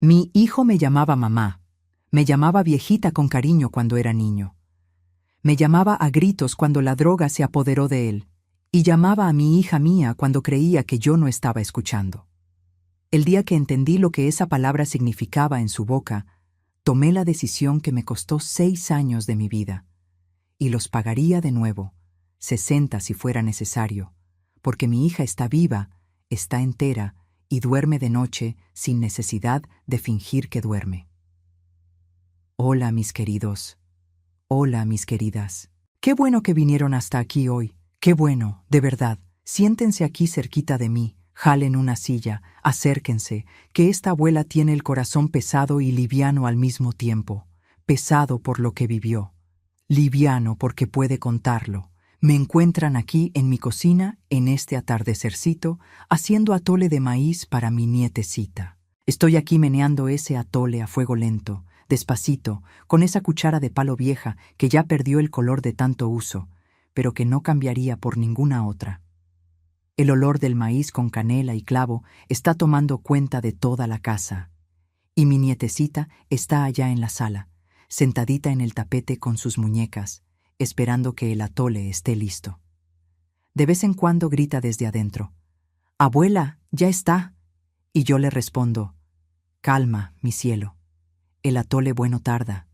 Mi hijo me llamaba mamá, me llamaba viejita con cariño cuando era niño. Me llamaba a gritos cuando la droga se apoderó de él, y llamaba a mi hija mía cuando creía que yo no estaba escuchando. El día que entendí lo que esa palabra significaba en su boca, tomé la decisión que me costó 6 años de mi vida, y los pagaría de nuevo, 60 si fuera necesario, porque mi hija está viva, está entera, y duerme de noche sin necesidad de fingir que duerme. Hola, mis queridos. Hola, mis queridas. Qué bueno que vinieron hasta aquí hoy. Qué bueno, de verdad. Siéntense aquí cerquita de mí, jalen una silla, acérquense, que esta abuela tiene el corazón pesado y liviano al mismo tiempo. Pesado por lo que vivió. Liviano porque puede contarlo. Me encuentran aquí en mi cocina, en este atardecercito, haciendo atole de maíz para mi nietecita. Estoy aquí meneando ese atole a fuego lento, despacito, con esa cuchara de palo vieja que ya perdió el color de tanto uso, pero que no cambiaría por ninguna otra. El olor del maíz con canela y clavo está tomando cuenta de toda la casa. Y mi nietecita está allá en la sala, sentadita en el tapete con sus muñecas, esperando que el atole esté listo. De vez en cuando grita desde adentro: «Abuela, ya está». Y yo le respondo: «Calma, mi cielo. El atole bueno tarda».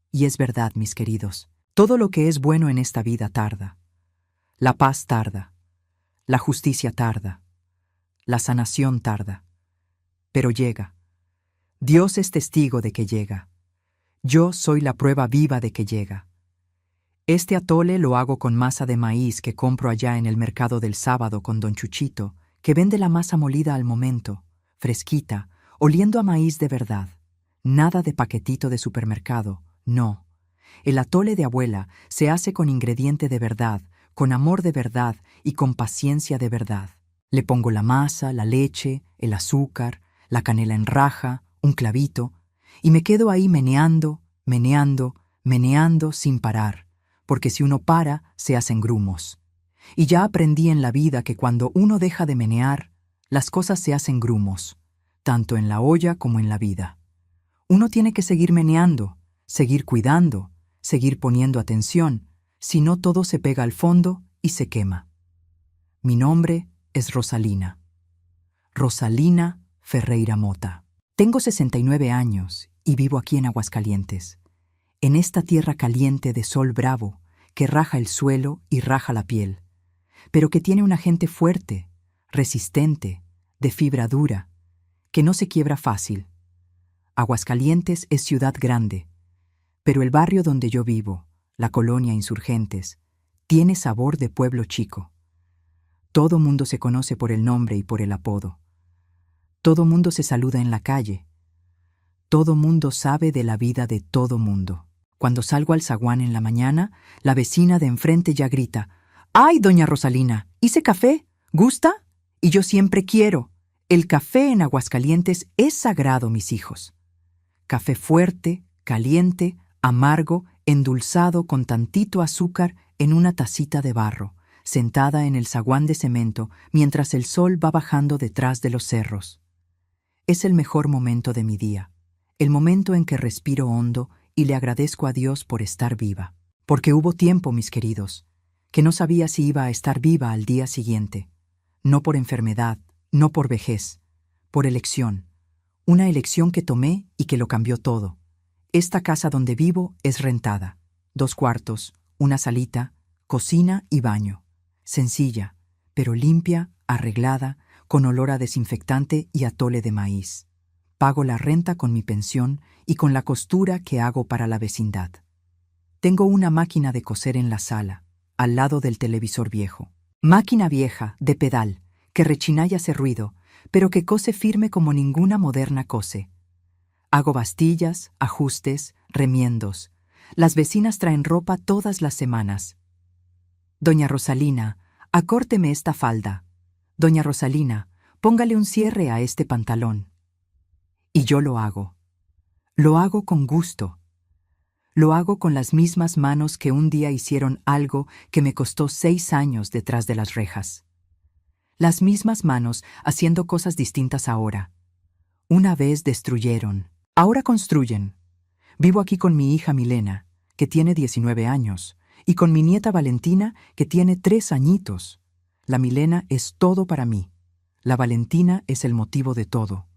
Y es verdad, mis queridos, todo lo que es bueno en esta vida tarda. La paz tarda, la justicia tarda, la sanación tarda, pero llega. Dios es testigo de que llega. Yo soy la prueba viva de que llega. Este atole lo hago con masa de maíz que compro allá en el mercado del sábado con don Chuchito, que vende la masa molida al momento, fresquita, oliendo a maíz de verdad. Nada de paquetito de supermercado, no. El atole de abuela se hace con ingrediente de verdad, con amor de verdad y con paciencia de verdad. Le pongo la masa, la leche, el azúcar, la canela en raja, un clavito, y me quedo ahí meneando, meneando, meneando sin parar, porque si uno para, se hacen grumos. Y ya aprendí en la vida que cuando uno deja de menear, las cosas se hacen grumos, tanto en la olla como en la vida. Uno tiene que seguir meneando, seguir cuidando, seguir poniendo atención, si no todo se pega al fondo y se quema. Mi nombre es Rosalina. Rosalina Ferreira Mota. Tengo 69 años y vivo aquí en Aguascalientes, en esta tierra caliente de sol bravo que raja el suelo y raja la piel, pero que tiene una gente fuerte, resistente, de fibra dura, que no se quiebra fácil. Aguascalientes es ciudad grande, pero el barrio donde yo vivo, la colonia Insurgentes, tiene sabor de pueblo chico. Todo mundo se conoce por el nombre y por el apodo. Todo mundo se saluda en la calle. Todo mundo sabe de la vida de todo mundo. Cuando salgo al zaguán en la mañana, la vecina de enfrente ya grita: «¡Ay, doña Rosalina! ¿Hice café? ¿Gusta?» Y yo siempre quiero. El café en Aguascalientes es sagrado, mis hijos. Café fuerte, caliente, amargo, endulzado con tantito azúcar en una tacita de barro, sentada en el zaguán de cemento mientras el sol va bajando detrás de los cerros. Es el mejor momento de mi día, el momento en que respiro hondo y le agradezco a Dios por estar viva. Porque hubo tiempo, mis queridos, que no sabía si iba a estar viva al día siguiente. No por enfermedad, no por vejez, por elección. Una elección que tomé y que lo cambió todo. Esta casa donde vivo es rentada. 2 cuartos, una salita, cocina y baño. Sencilla, pero limpia, arreglada, con olor a desinfectante y atole de maíz. Pago la renta con mi pensión y con la costura que hago para la vecindad. Tengo una máquina de coser en la sala, al lado del televisor viejo. Máquina vieja, de pedal, que rechina y hace ruido, pero que cose firme como ninguna moderna cose. Hago bastillas, ajustes, remiendos. Las vecinas traen ropa todas las semanas. «Doña Rosalina, acórteme esta falda. Doña Rosalina, póngale un cierre a este pantalón». Y yo lo hago. Lo hago con gusto. Lo hago con las mismas manos que un día hicieron algo que me costó 6 años detrás de las rejas. Las mismas manos haciendo cosas distintas ahora. Una vez destruyeron, ahora construyen. Vivo aquí con mi hija Milena, que tiene 19 años, y con mi nieta Valentina, que tiene 3 añitos. La Milena es todo para mí. La Valentina es el motivo de todo.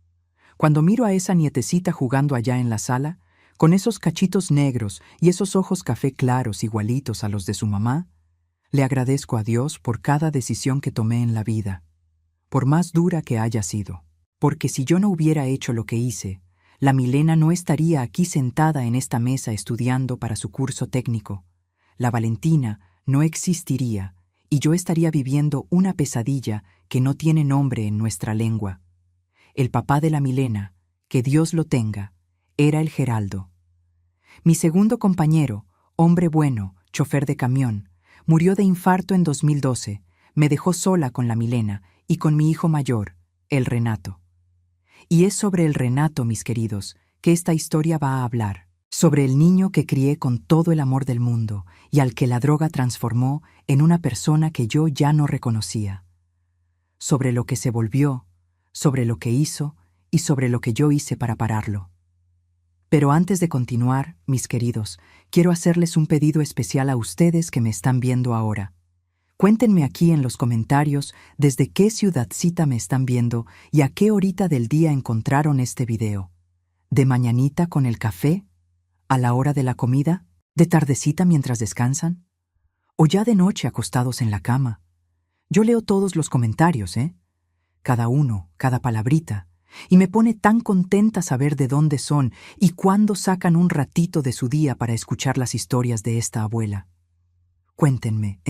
Cuando miro a esa nietecita jugando allá en la sala, con esos cachitos negros y esos ojos café claros igualitos a los de su mamá, le agradezco a Dios por cada decisión que tomé en la vida, por más dura que haya sido. Porque si yo no hubiera hecho lo que hice, la Milena no estaría aquí sentada en esta mesa estudiando para su curso técnico. La Valentina no existiría y yo estaría viviendo una pesadilla que no tiene nombre en nuestra lengua. El papá de la Milena, que Dios lo tenga, era el Geraldo. Mi segundo compañero, hombre bueno, chofer de camión, murió de infarto en 2012, me dejó sola con la Milena y con mi hijo mayor, el Renato. Y es sobre el Renato, mis queridos, que esta historia va a hablar. Sobre el niño que crié con todo el amor del mundo y al que la droga transformó en una persona que yo ya no reconocía. Sobre lo que se volvió, sobre lo que hizo y sobre lo que yo hice para pararlo. Pero antes de continuar, mis queridos, quiero hacerles un pedido especial a ustedes que me están viendo ahora. Cuéntenme aquí en los comentarios desde qué ciudadcita me están viendo y a qué horita del día encontraron este video. ¿De mañanita con el café? ¿A la hora de la comida? ¿De tardecita mientras descansan? ¿O ya de noche acostados en la cama? Yo leo todos los comentarios, Cada uno, cada palabrita. Y me pone tan contenta saber de dónde son y cuándo sacan un ratito de su día para escuchar las historias de esta abuela. Cuéntenme,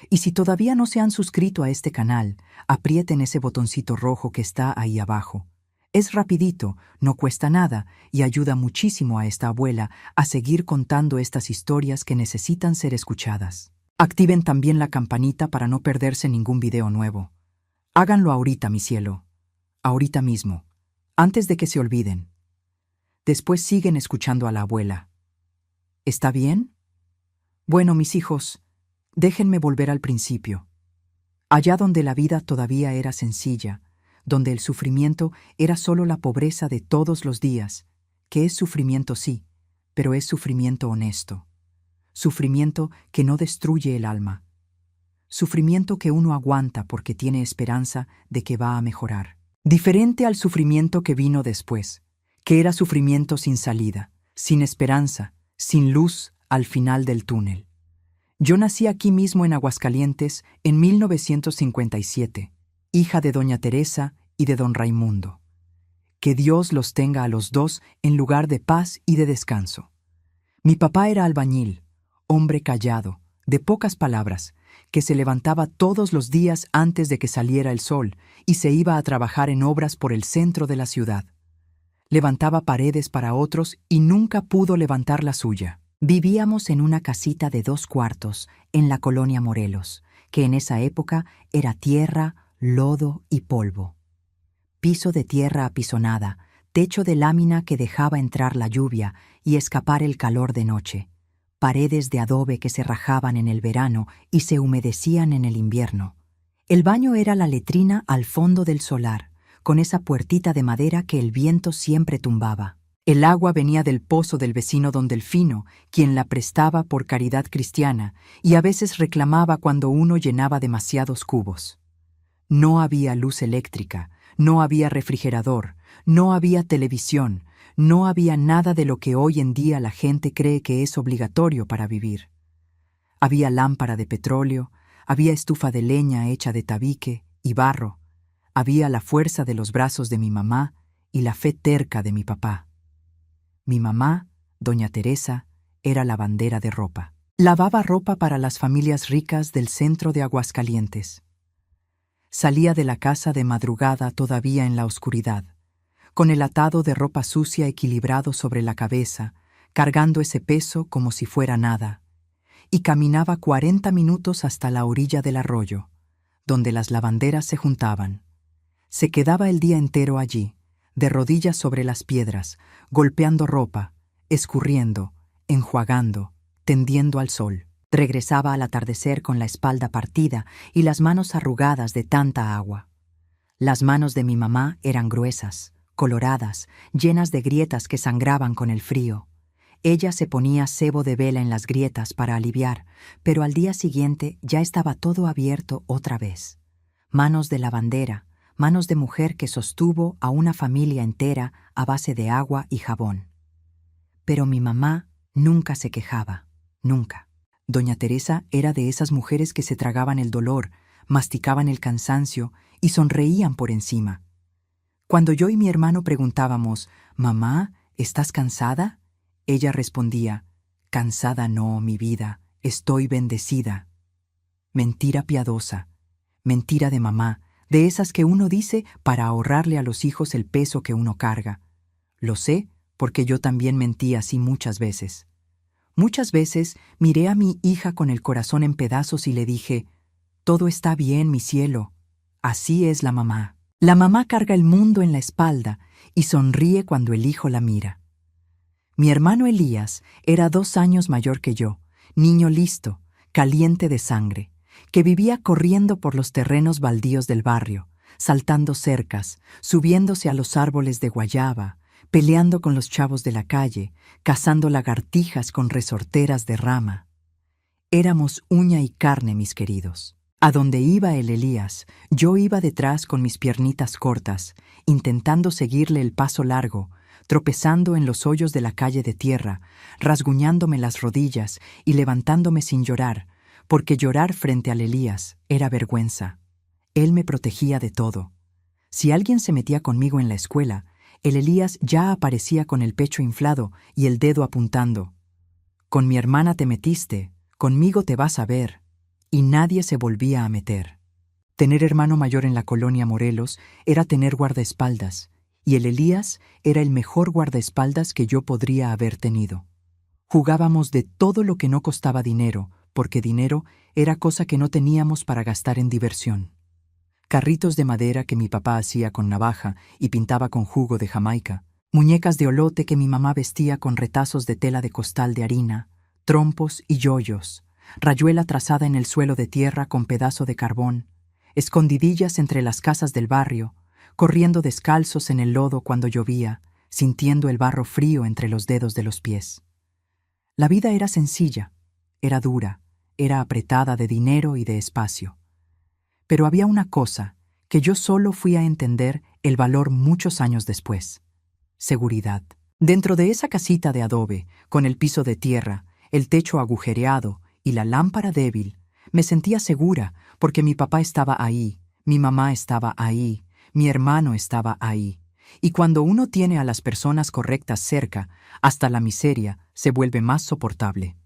Y si todavía no se han suscrito a este canal, aprieten ese botoncito rojo que está ahí abajo. Es rapidito, no cuesta nada y ayuda muchísimo a esta abuela a seguir contando estas historias que necesitan ser escuchadas. Activen también la campanita para no perderse ningún video nuevo. Háganlo ahorita, mi cielo. Ahorita mismo, antes de que se olviden. Después siguen escuchando a la abuela. ¿Está bien? Bueno, mis hijos, déjenme volver al principio. Allá donde la vida todavía era sencilla, donde el sufrimiento era solo la pobreza de todos los días, que es sufrimiento sí, pero es sufrimiento honesto. Sufrimiento que no destruye el alma. Sufrimiento que uno aguanta porque tiene esperanza de que va a mejorar. Diferente al sufrimiento que vino después, que era sufrimiento sin salida, sin esperanza, sin luz al final del túnel. Yo nací aquí mismo en Aguascalientes en 1957, hija de doña Teresa y de don Raimundo. Que Dios los tenga a los dos en lugar de paz y de descanso. Mi papá era albañil, hombre callado, de pocas palabras, que se levantaba todos los días antes de que saliera el sol y se iba a trabajar en obras por el centro de la ciudad. Levantaba paredes para otros y nunca pudo levantar la suya. Vivíamos en una casita de 2 cuartos en la colonia Morelos, que en esa época era tierra, lodo y polvo. Piso de tierra apisonada, techo de lámina que dejaba entrar la lluvia y escapar el calor de noche, paredes de adobe que se rajaban en el verano y se humedecían en el invierno. El baño era la letrina al fondo del solar, con esa puertita de madera que el viento siempre tumbaba. El agua venía del pozo del vecino don Delfino, quien la prestaba por caridad cristiana, y a veces reclamaba cuando uno llenaba demasiados cubos. No había luz eléctrica, no había refrigerador, no había televisión, no había nada de lo que hoy en día la gente cree que es obligatorio para vivir. Había lámpara de petróleo, había estufa de leña hecha de tabique y barro, había la fuerza de los brazos de mi mamá y la fe terca de mi papá. Mi mamá, doña Teresa, era lavandera de ropa. Lavaba ropa para las familias ricas del centro de Aguascalientes. Salía de la casa de madrugada todavía en la oscuridad, con el atado de ropa sucia equilibrado sobre la cabeza, cargando ese peso como si fuera nada, y caminaba 40 minutos hasta la orilla del arroyo, donde las lavanderas se juntaban. Se quedaba el día entero allí, de rodillas sobre las piedras, golpeando ropa, escurriendo, enjuagando, tendiendo al sol. Regresaba al atardecer con la espalda partida y las manos arrugadas de tanta agua. Las manos de mi mamá eran gruesas, coloradas, llenas de grietas que sangraban con el frío. Ella se ponía sebo de vela en las grietas para aliviar, pero al día siguiente ya estaba todo abierto otra vez. Manos de lavandera, manos de mujer que sostuvo a una familia entera a base de agua y jabón. Pero mi mamá nunca se quejaba, nunca. Doña Teresa era de esas mujeres que se tragaban el dolor, masticaban el cansancio y sonreían por encima. Cuando yo y mi hermano preguntábamos, «Mamá, ¿estás cansada?», ella respondía, «Cansada no, mi vida, estoy bendecida». Mentira piadosa, mentira de mamá, de esas que uno dice para ahorrarle a los hijos el peso que uno carga. Lo sé porque yo también mentí así muchas veces. Muchas veces miré a mi hija con el corazón en pedazos y le dije, «Todo está bien, mi cielo». Así es la mamá. La mamá carga el mundo en la espalda y sonríe cuando el hijo la mira. Mi hermano Elías era 2 años mayor que yo, niño listo, caliente de sangre, que vivía corriendo por los terrenos baldíos del barrio, saltando cercas, subiéndose a los árboles de guayaba, peleando con los chavos de la calle, cazando lagartijas con resorteras de rama. Éramos uña y carne, mis queridos. A donde iba el Elías, yo iba detrás con mis piernitas cortas, intentando seguirle el paso largo, tropezando en los hoyos de la calle de tierra, rasguñándome las rodillas y levantándome sin llorar, porque llorar frente al Elías era vergüenza. Él me protegía de todo. Si alguien se metía conmigo en la escuela, el Elías ya aparecía con el pecho inflado y el dedo apuntando. «Con mi hermana te metiste, conmigo te vas a ver». Y nadie se volvía a meter. Tener hermano mayor en la colonia Morelos era tener guardaespaldas, y el Elías era el mejor guardaespaldas que yo podría haber tenido. Jugábamos de todo lo que no costaba dinero, porque dinero era cosa que no teníamos para gastar en diversión. Carritos de madera que mi papá hacía con navaja y pintaba con jugo de Jamaica, muñecas de olote que mi mamá vestía con retazos de tela de costal de harina, trompos y yoyos, rayuela trazada en el suelo de tierra con pedazo de carbón, escondidillas entre las casas del barrio, corriendo descalzos en el lodo cuando llovía, sintiendo el barro frío entre los dedos de los pies. La vida era sencilla, era dura, era apretada de dinero y de espacio. Pero había una cosa que yo solo fui a entender el valor muchos años después: seguridad. Dentro de esa casita de adobe, con el piso de tierra, el techo agujereado y la lámpara débil, me sentía segura porque mi papá estaba ahí, mi mamá estaba ahí, mi hermano estaba ahí. Y cuando uno tiene a las personas correctas cerca, hasta la miseria se vuelve más soportable.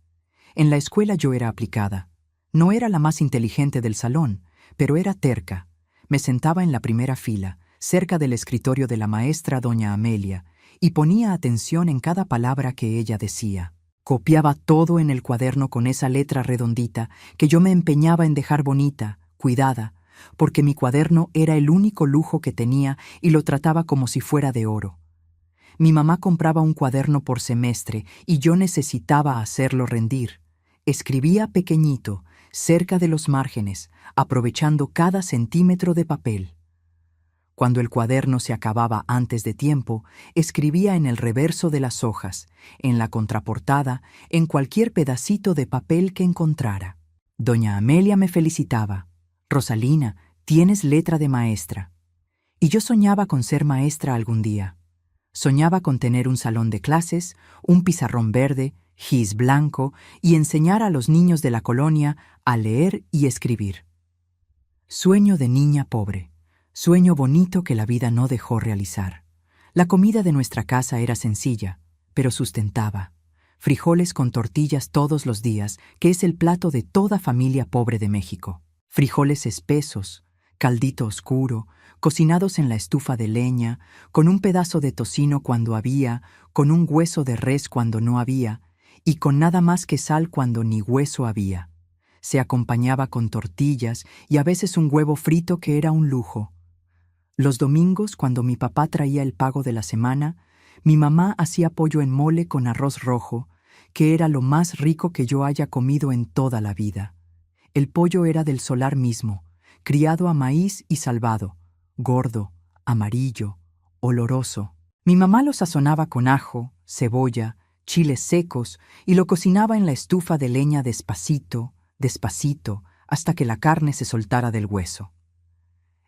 En la escuela yo era aplicada. No era la más inteligente del salón, pero era terca. Me sentaba en la primera fila, cerca del escritorio de la maestra doña Amelia, y ponía atención en cada palabra que ella decía. Copiaba todo en el cuaderno con esa letra redondita que yo me empeñaba en dejar bonita, cuidada, porque mi cuaderno era el único lujo que tenía y lo trataba como si fuera de oro. Mi mamá compraba un cuaderno por semestre y yo necesitaba hacerlo rendir. Escribía pequeñito, cerca de los márgenes, aprovechando cada centímetro de papel. Cuando el cuaderno se acababa antes de tiempo, escribía en el reverso de las hojas, en la contraportada, en cualquier pedacito de papel que encontrara. Doña Amelia me felicitaba. «Rosalina, tienes letra de maestra». Y yo soñaba con ser maestra algún día. Soñaba con tener un salón de clases, un pizarrón verde, gis blanco y enseñar a los niños de la colonia a leer y escribir. Sueño de niña pobre. Sueño bonito que la vida no dejó realizar. La comida de nuestra casa era sencilla, pero sustentaba. Frijoles con tortillas todos los días, que es el plato de toda familia pobre de México. Frijoles espesos, caldito oscuro, cocinados en la estufa de leña, con un pedazo de tocino cuando había, con un hueso de res cuando no había, y con nada más que sal cuando ni hueso había. Se acompañaba con tortillas y a veces un huevo frito que era un lujo. Los domingos, cuando mi papá traía el pago de la semana, mi mamá hacía pollo en mole con arroz rojo, que era lo más rico que yo haya comido en toda la vida. El pollo era del solar mismo, criado a maíz y salvado, gordo, amarillo, oloroso. Mi mamá lo sazonaba con ajo, cebolla, chiles secos y lo cocinaba en la estufa de leña despacito, despacito, hasta que la carne se soltara del hueso.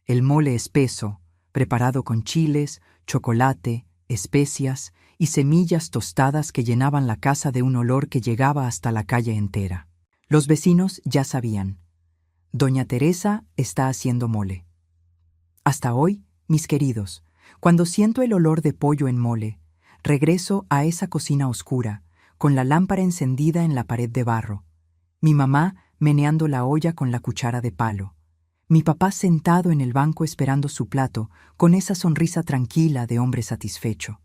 El mole espeso, preparado con chiles, chocolate, especias y semillas tostadas que llenaban la casa de un olor que llegaba hasta la calle entera. Los vecinos ya sabían. Doña Teresa está haciendo mole. Hasta hoy, mis queridos, cuando siento el olor de pollo en mole, regreso a esa cocina oscura, con la lámpara encendida en la pared de barro, mi mamá meneando la olla con la cuchara de palo, mi papá sentado en el banco esperando su plato, con esa sonrisa tranquila de hombre satisfecho.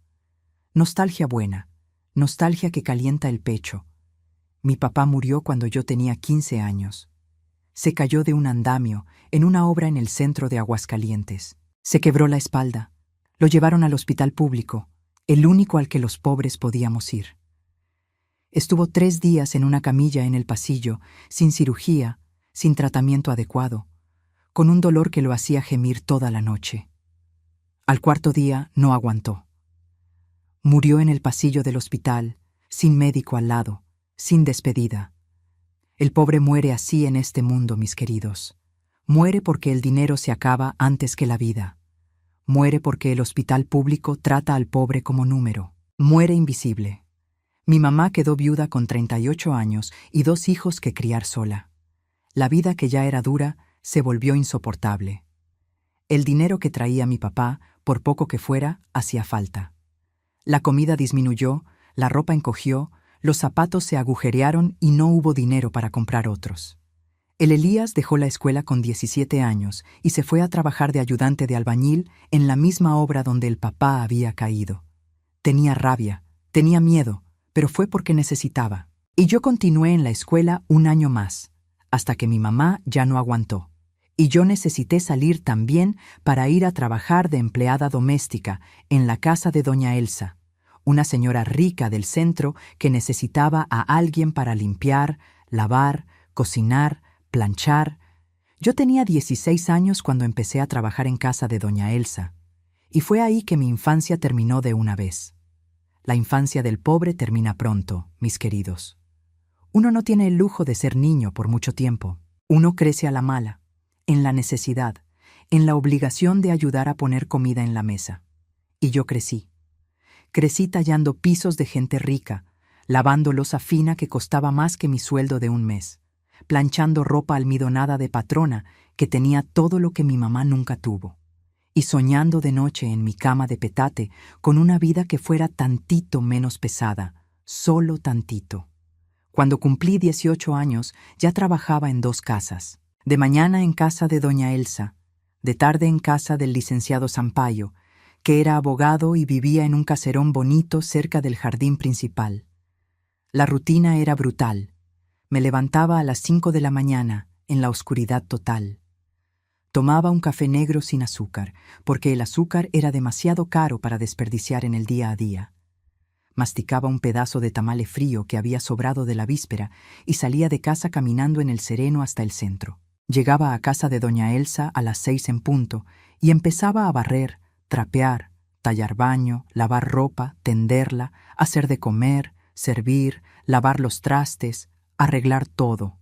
Nostalgia buena, nostalgia que calienta el pecho. Mi papá murió cuando yo tenía 15 años. Se cayó de un andamio en una obra en el centro de Aguascalientes. Se quebró la espalda. Lo llevaron al hospital público, el único al que los pobres podíamos ir. Estuvo 3 días en una camilla en el pasillo, sin cirugía, sin tratamiento adecuado, con un dolor que lo hacía gemir toda la noche. Al 4.º día no aguantó. Murió en el pasillo del hospital, sin médico al lado, sin despedida. El pobre muere así en este mundo, mis queridos. Muere porque el dinero se acaba antes que la vida. Muere porque el hospital público trata al pobre como número. Muere invisible. Mi mamá quedó viuda con 38 años y 2 hijos que criar sola. La vida que ya era dura se volvió insoportable. El dinero que traía mi papá, por poco que fuera, hacía falta. La comida disminuyó, la ropa encogió, los zapatos se agujerearon y no hubo dinero para comprar otros. El Elías dejó la escuela con 17 años y se fue a trabajar de ayudante de albañil en la misma obra donde el papá había caído. Tenía rabia, tenía miedo, pero fue porque necesitaba. Y yo continué en la escuela 1 año más, hasta que mi mamá ya no aguantó. Y yo necesité salir también para ir a trabajar de empleada doméstica en la casa de doña Elsa, una señora rica del centro que necesitaba a alguien para limpiar, lavar, cocinar, planchar. Yo tenía 16 años cuando empecé a trabajar en casa de doña Elsa, y fue ahí que mi infancia terminó de una vez. La infancia del pobre termina pronto, mis queridos. Uno no tiene el lujo de ser niño por mucho tiempo. Uno crece a la mala, en la necesidad, en la obligación de ayudar a poner comida en la mesa. Y yo crecí. Crecí tallando pisos de gente rica, lavando loza fina que costaba más que mi sueldo de un mes, planchando ropa almidonada de patrona que tenía todo lo que mi mamá nunca tuvo, y soñando de noche en mi cama de petate con una vida que fuera tantito menos pesada, solo tantito. Cuando cumplí 18 años ya trabajaba en 2 casas, de mañana en casa de doña Elsa, de tarde en casa del licenciado Sampaio, que era abogado y vivía en un caserón bonito cerca del jardín principal. La rutina era brutal. Me levantaba a las 5 de la mañana, en la oscuridad total. Tomaba un café negro sin azúcar, porque el azúcar era demasiado caro para desperdiciar en el día a día. Masticaba un pedazo de tamale frío que había sobrado de la víspera y salía de casa caminando en el sereno hasta el centro. Llegaba a casa de doña Elsa a las 6 en punto y empezaba a barrer, trapear, tallar baño, lavar ropa, tenderla, hacer de comer, servir, lavar los trastes, arreglar todo.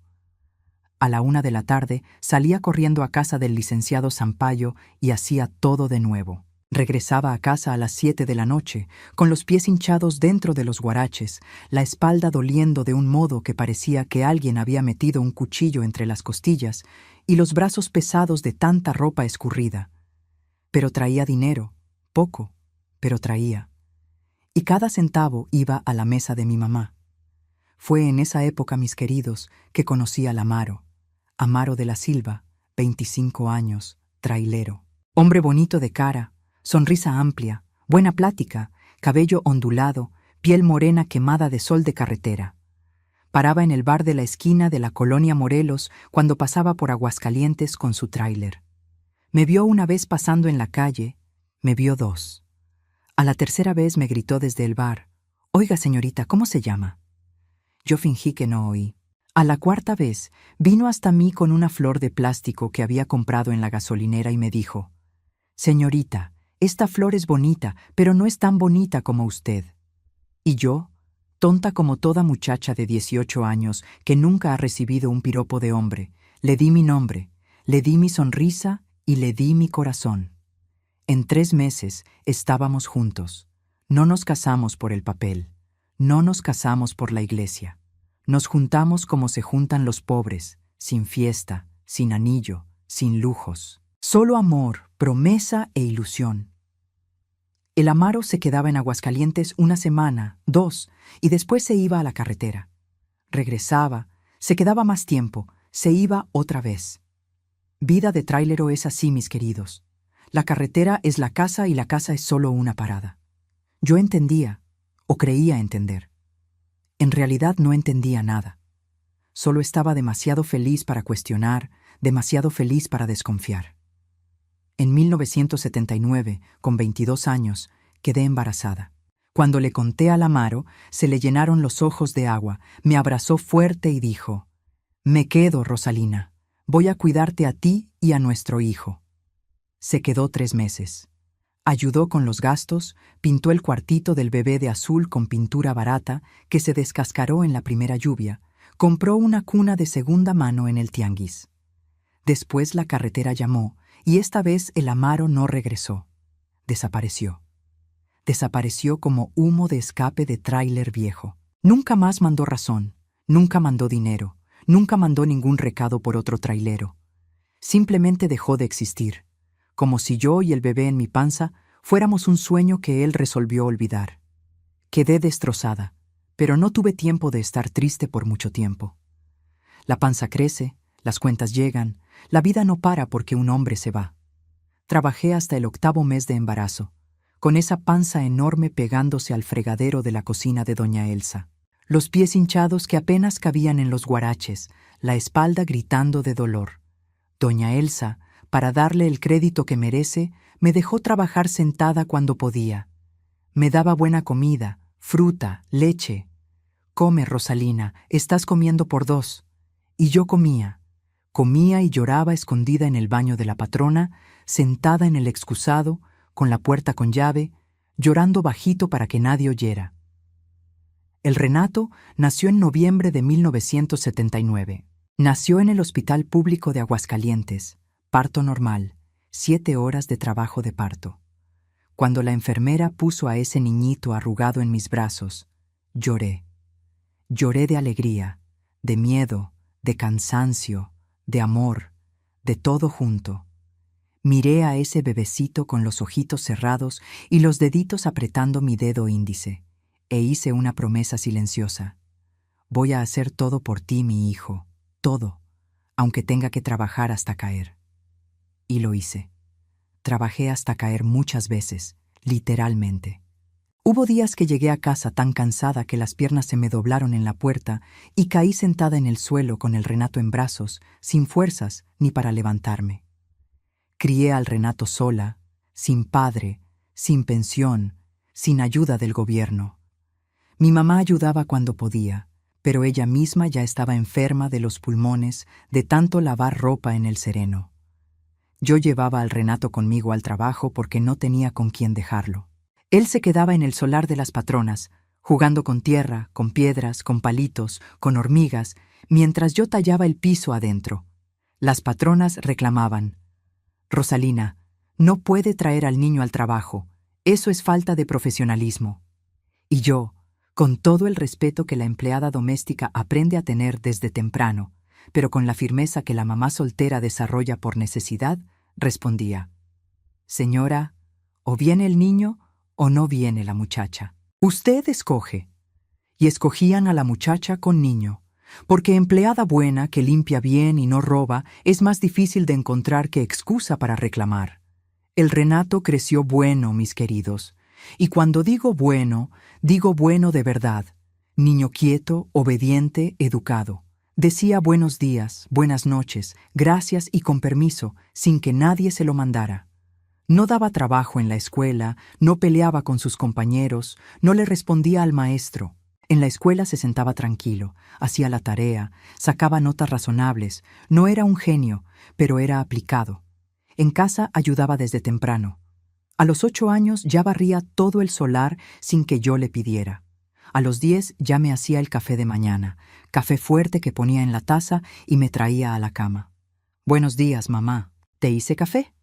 A la 1 de la tarde salía corriendo a casa del licenciado Sampaio y hacía todo de nuevo. Regresaba a casa a las 7 de la noche, con los pies hinchados dentro de los guaraches, la espalda doliendo de un modo que parecía que alguien había metido un cuchillo entre las costillas, y los brazos pesados de tanta ropa escurrida. Pero traía dinero, poco, pero traía. Y cada centavo iba a la mesa de mi mamá. Fue en esa época, mis queridos, que conocí al Amaro. Amaro de la Silva, 25 años, trailero. Hombre bonito de cara, sonrisa amplia, buena plática, cabello ondulado, piel morena quemada de sol de carretera. Paraba en el bar de la esquina de la colonia Morelos cuando pasaba por Aguascalientes con su tráiler. Me vio una vez pasando en la calle, me vio 2. A la tercera vez me gritó desde el bar: «Oiga, señorita, ¿cómo se llama?». Yo fingí que no oí. A la 4ª vez vino hasta mí con una flor de plástico que había comprado en la gasolinera y me dijo: «Señorita, Esta flor es bonita, pero no es tan bonita como usted. Y yo, tonta como toda muchacha de 18 años que nunca ha recibido un piropo de hombre, le di mi nombre, le di mi sonrisa y le di mi corazón. En 3 meses estábamos juntos. No nos casamos por el papel, no nos casamos por la iglesia. Nos juntamos como se juntan los pobres, sin fiesta, sin anillo, sin lujos. Solo amor, promesa e ilusión. El Amaro se quedaba en Aguascalientes 1 semana, 2, y después se iba a la carretera. Regresaba, se quedaba más tiempo, se iba otra vez. Vida de tráilero es así, mis queridos. La carretera es la casa y la casa es solo una parada. Yo entendía, o creía entender. En realidad no entendía nada. Solo estaba demasiado feliz para cuestionar, demasiado feliz para desconfiar. En 1979, con 22 años, quedé embarazada. Cuando le conté al Amaro, se le llenaron los ojos de agua, me abrazó fuerte y dijo: «Me quedo, Rosalina. Voy a cuidarte a ti y a nuestro hijo». Se quedó 3 meses. Ayudó con los gastos, pintó el cuartito del bebé de azul con pintura barata que se descascaró en la primera lluvia, compró una cuna de segunda mano en el tianguis. Después la carretera llamó y esta vez el Amaro no regresó. Desapareció. Desapareció como humo de escape de tráiler viejo. Nunca más mandó razón, nunca mandó dinero, nunca mandó ningún recado por otro trailero. Simplemente dejó de existir, como si yo y el bebé en mi panza fuéramos un sueño que él resolvió olvidar. Quedé destrozada, pero no tuve tiempo de estar triste por mucho tiempo. La panza crece, las cuentas llegan, la vida no para porque un hombre se va. Trabajé hasta el 8º mes de embarazo, con esa panza enorme pegándose al fregadero de la cocina de doña Elsa. Los pies hinchados que apenas cabían en los guaraches, la espalda gritando de dolor. Doña Elsa, para darle el crédito que merece, me dejó trabajar sentada cuando podía. Me daba buena comida, fruta, leche. «Come, Rosalina, estás comiendo por 2». Y yo comía. Comía y lloraba escondida en el baño de la patrona, sentada en el excusado, con la puerta con llave, llorando bajito para que nadie oyera. El Renato nació en noviembre de 1979. Nació en el Hospital Público de Aguascalientes. Parto normal, 7 horas de trabajo de parto. Cuando la enfermera puso a ese niñito arrugado en mis brazos, lloré. Lloré de alegría, de miedo, de cansancio, de amor, de todo junto. Miré a ese bebecito con los ojitos cerrados y los deditos apretando mi dedo índice, e hice una promesa silenciosa. Voy a hacer todo por ti, mi hijo, todo, aunque tenga que trabajar hasta caer. Y lo hice. Trabajé hasta caer muchas veces, literalmente. Hubo días que llegué a casa tan cansada que las piernas se me doblaron en la puerta y caí sentada en el suelo con el Renato en brazos, sin fuerzas ni para levantarme. Crié al Renato sola, sin padre, sin pensión, sin ayuda del gobierno. Mi mamá ayudaba cuando podía, pero ella misma ya estaba enferma de los pulmones de tanto lavar ropa en el sereno. Yo llevaba al Renato conmigo al trabajo porque no tenía con quién dejarlo. Él se quedaba en el solar de las patronas, jugando con tierra, con piedras, con palitos, con hormigas, mientras yo tallaba el piso adentro. Las patronas reclamaban: «Rosalina, no puede traer al niño al trabajo. Eso es falta de profesionalismo». Y yo, con todo el respeto que la empleada doméstica aprende a tener desde temprano, pero con la firmeza que la mamá soltera desarrolla por necesidad, respondía: «Señora, o viene el niño o no viene la muchacha. Usted escoge». Y escogían a la muchacha con niño, porque empleada buena que limpia bien y no roba es más difícil de encontrar que excusa para reclamar. El Renato creció bueno, mis queridos, y cuando digo bueno de verdad. Niño quieto, obediente, educado. Decía buenos días, buenas noches, gracias y con permiso, sin que nadie se lo mandara. No daba trabajo en la escuela, no peleaba con sus compañeros, no le respondía al maestro. En la escuela se sentaba tranquilo, hacía la tarea, sacaba notas razonables, no era un genio, pero era aplicado. En casa ayudaba desde temprano. A los 8 años ya barría todo el solar sin que yo le pidiera. A los 10 ya me hacía el café de mañana, café fuerte que ponía en la taza y me traía a la cama. Buenos días, mamá. ¿Te hice café?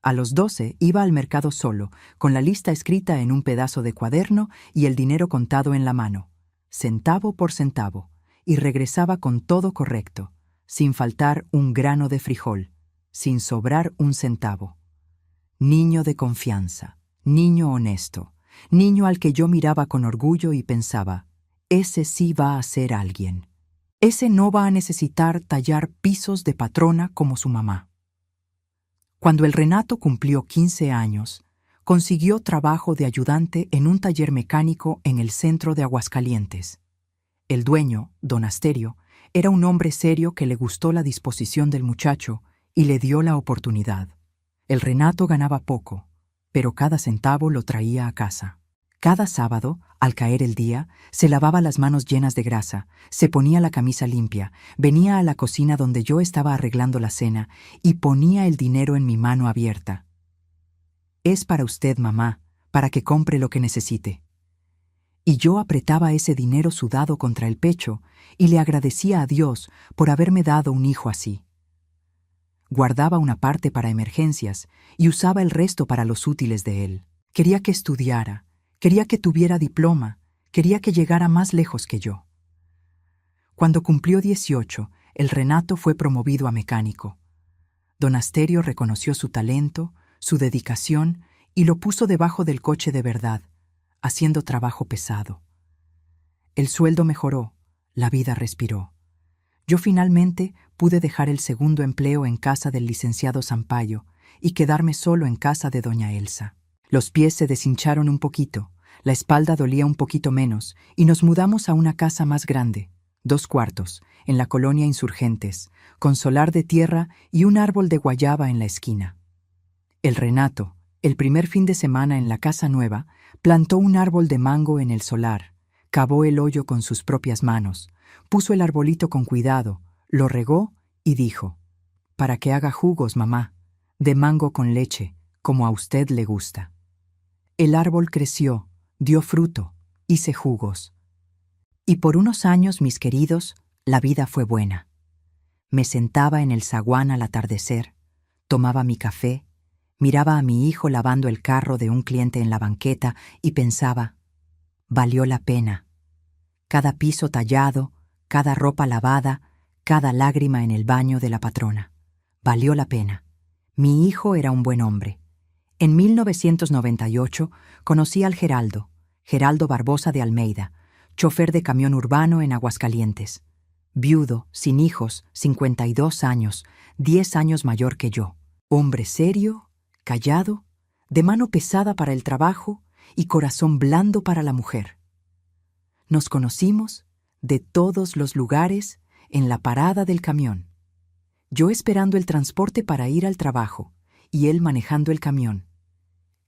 A los 12 iba al mercado solo, con la lista escrita en un pedazo de cuaderno y el dinero contado en la mano, centavo por centavo, y regresaba con todo correcto, sin faltar un grano de frijol, sin sobrar un centavo. Niño de confianza, niño honesto, niño al que yo miraba con orgullo y pensaba, ese sí va a ser alguien. Ese no va a necesitar tallar pisos de patrona como su mamá. Cuando el Renato cumplió 15 años, consiguió trabajo de ayudante en un taller mecánico en el centro de Aguascalientes. El dueño, don Asterio, era un hombre serio que le gustó la disposición del muchacho y le dio la oportunidad. El Renato ganaba poco, pero cada centavo lo traía a casa. Cada sábado, al caer el día, se lavaba las manos llenas de grasa, se ponía la camisa limpia, venía a la cocina donde yo estaba arreglando la cena y ponía el dinero en mi mano abierta. Es para usted, mamá, para que compre lo que necesite. Y yo apretaba ese dinero sudado contra el pecho y le agradecía a Dios por haberme dado un hijo así. Guardaba una parte para emergencias y usaba el resto para los útiles de él. Quería que estudiara, quería que tuviera diploma, quería que llegara más lejos que yo. Cuando cumplió 18, el Renato fue promovido a mecánico. Don Asterio reconoció su talento, su dedicación y lo puso debajo del coche de verdad, haciendo trabajo pesado. El sueldo mejoró, la vida respiró. Yo finalmente pude dejar el segundo empleo en casa del licenciado Sampaio y quedarme solo en casa de doña Elsa. Los pies se deshincharon un poquito, la espalda dolía un poquito menos y nos mudamos a una casa más grande, 2 cuartos, en la colonia Insurgentes, con solar de tierra y un árbol de guayaba en la esquina. El Renato, el primer fin de semana en la casa nueva, plantó un árbol de mango en el solar, cavó el hoyo con sus propias manos, puso el arbolito con cuidado, lo regó y dijo, «Para que haga jugos, mamá, de mango con leche, como a usted le gusta». El árbol creció, dio fruto, hice jugos. Y por unos años, mis queridos, la vida fue buena. Me sentaba en el zaguán al atardecer, tomaba mi café, miraba a mi hijo lavando el carro de un cliente en la banqueta y pensaba, valió la pena. Cada piso tallado, cada ropa lavada, cada lágrima en el baño de la patrona. Valió la pena. Mi hijo era un buen hombre. En 1998 conocí al Geraldo Barbosa de Almeida, chofer de camión urbano en Aguascalientes. Viudo, sin hijos, 52 años, 10 años mayor que yo. Hombre serio, callado, de mano pesada para el trabajo y corazón blando para la mujer. Nos conocimos de todos los lugares en la parada del camión. Yo esperando el transporte para ir al trabajo y él manejando el camión.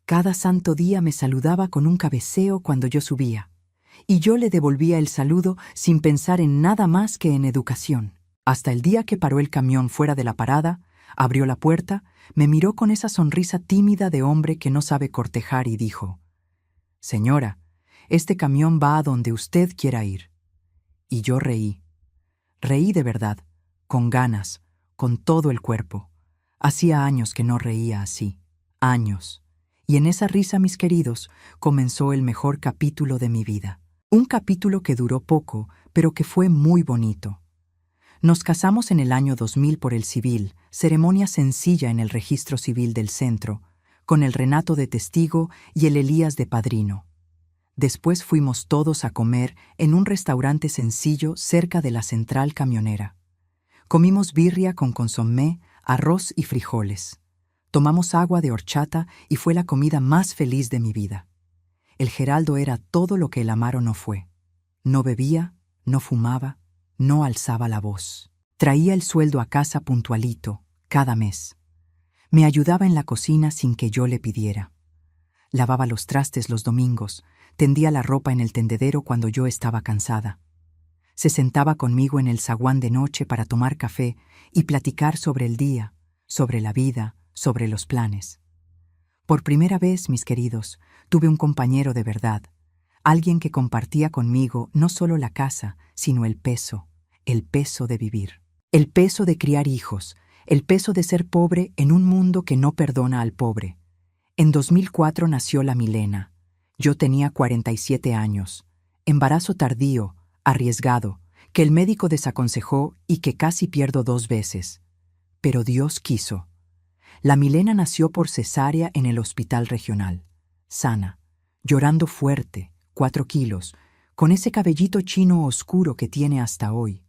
Cada santo día me saludaba con un cabeceo cuando yo subía, y yo le devolvía el saludo sin pensar en nada más que en educación. Hasta el día que paró el camión fuera de la parada, abrió la puerta, me miró con esa sonrisa tímida de hombre que no sabe cortejar y dijo, «Señora, este camión va a donde usted quiera ir». Y yo reí. Reí de verdad, con ganas, con todo el cuerpo. Hacía años que no reía así. Años. Y en esa risa, mis queridos, comenzó el mejor capítulo de mi vida. Un capítulo que duró poco, pero que fue muy bonito. Nos casamos en el año 2000 por el civil, ceremonia sencilla en el registro civil del centro, con el Renato de testigo y el Elías de padrino. Después fuimos todos a comer en un restaurante sencillo cerca de la central camionera. Comimos birria con consomé, arroz y frijoles. Tomamos agua de horchata y fue la comida más feliz de mi vida. El Geraldo era todo lo que el Amaro no fue. No bebía, no fumaba, no alzaba la voz. Traía el sueldo a casa puntualito, cada mes. Me ayudaba en la cocina sin que yo le pidiera. Lavaba los trastes los domingos, tendía la ropa en el tendedero cuando yo estaba cansada. Se sentaba conmigo en el zaguán de noche para tomar café y platicar sobre el día, sobre la vida, sobre los planes. Por primera vez, mis queridos, tuve un compañero de verdad, alguien que compartía conmigo no solo la casa, sino el peso de vivir, el peso de criar hijos, el peso de ser pobre en un mundo que no perdona al pobre. En 2004 nació la Milena. Yo tenía 47 años, embarazo tardío, arriesgado, que el médico desaconsejó y que casi pierdo 2 veces. Pero Dios quiso. La Milena nació por cesárea en el hospital regional, sana, llorando fuerte, 4 kilos, con ese cabellito chino oscuro que tiene hasta hoy.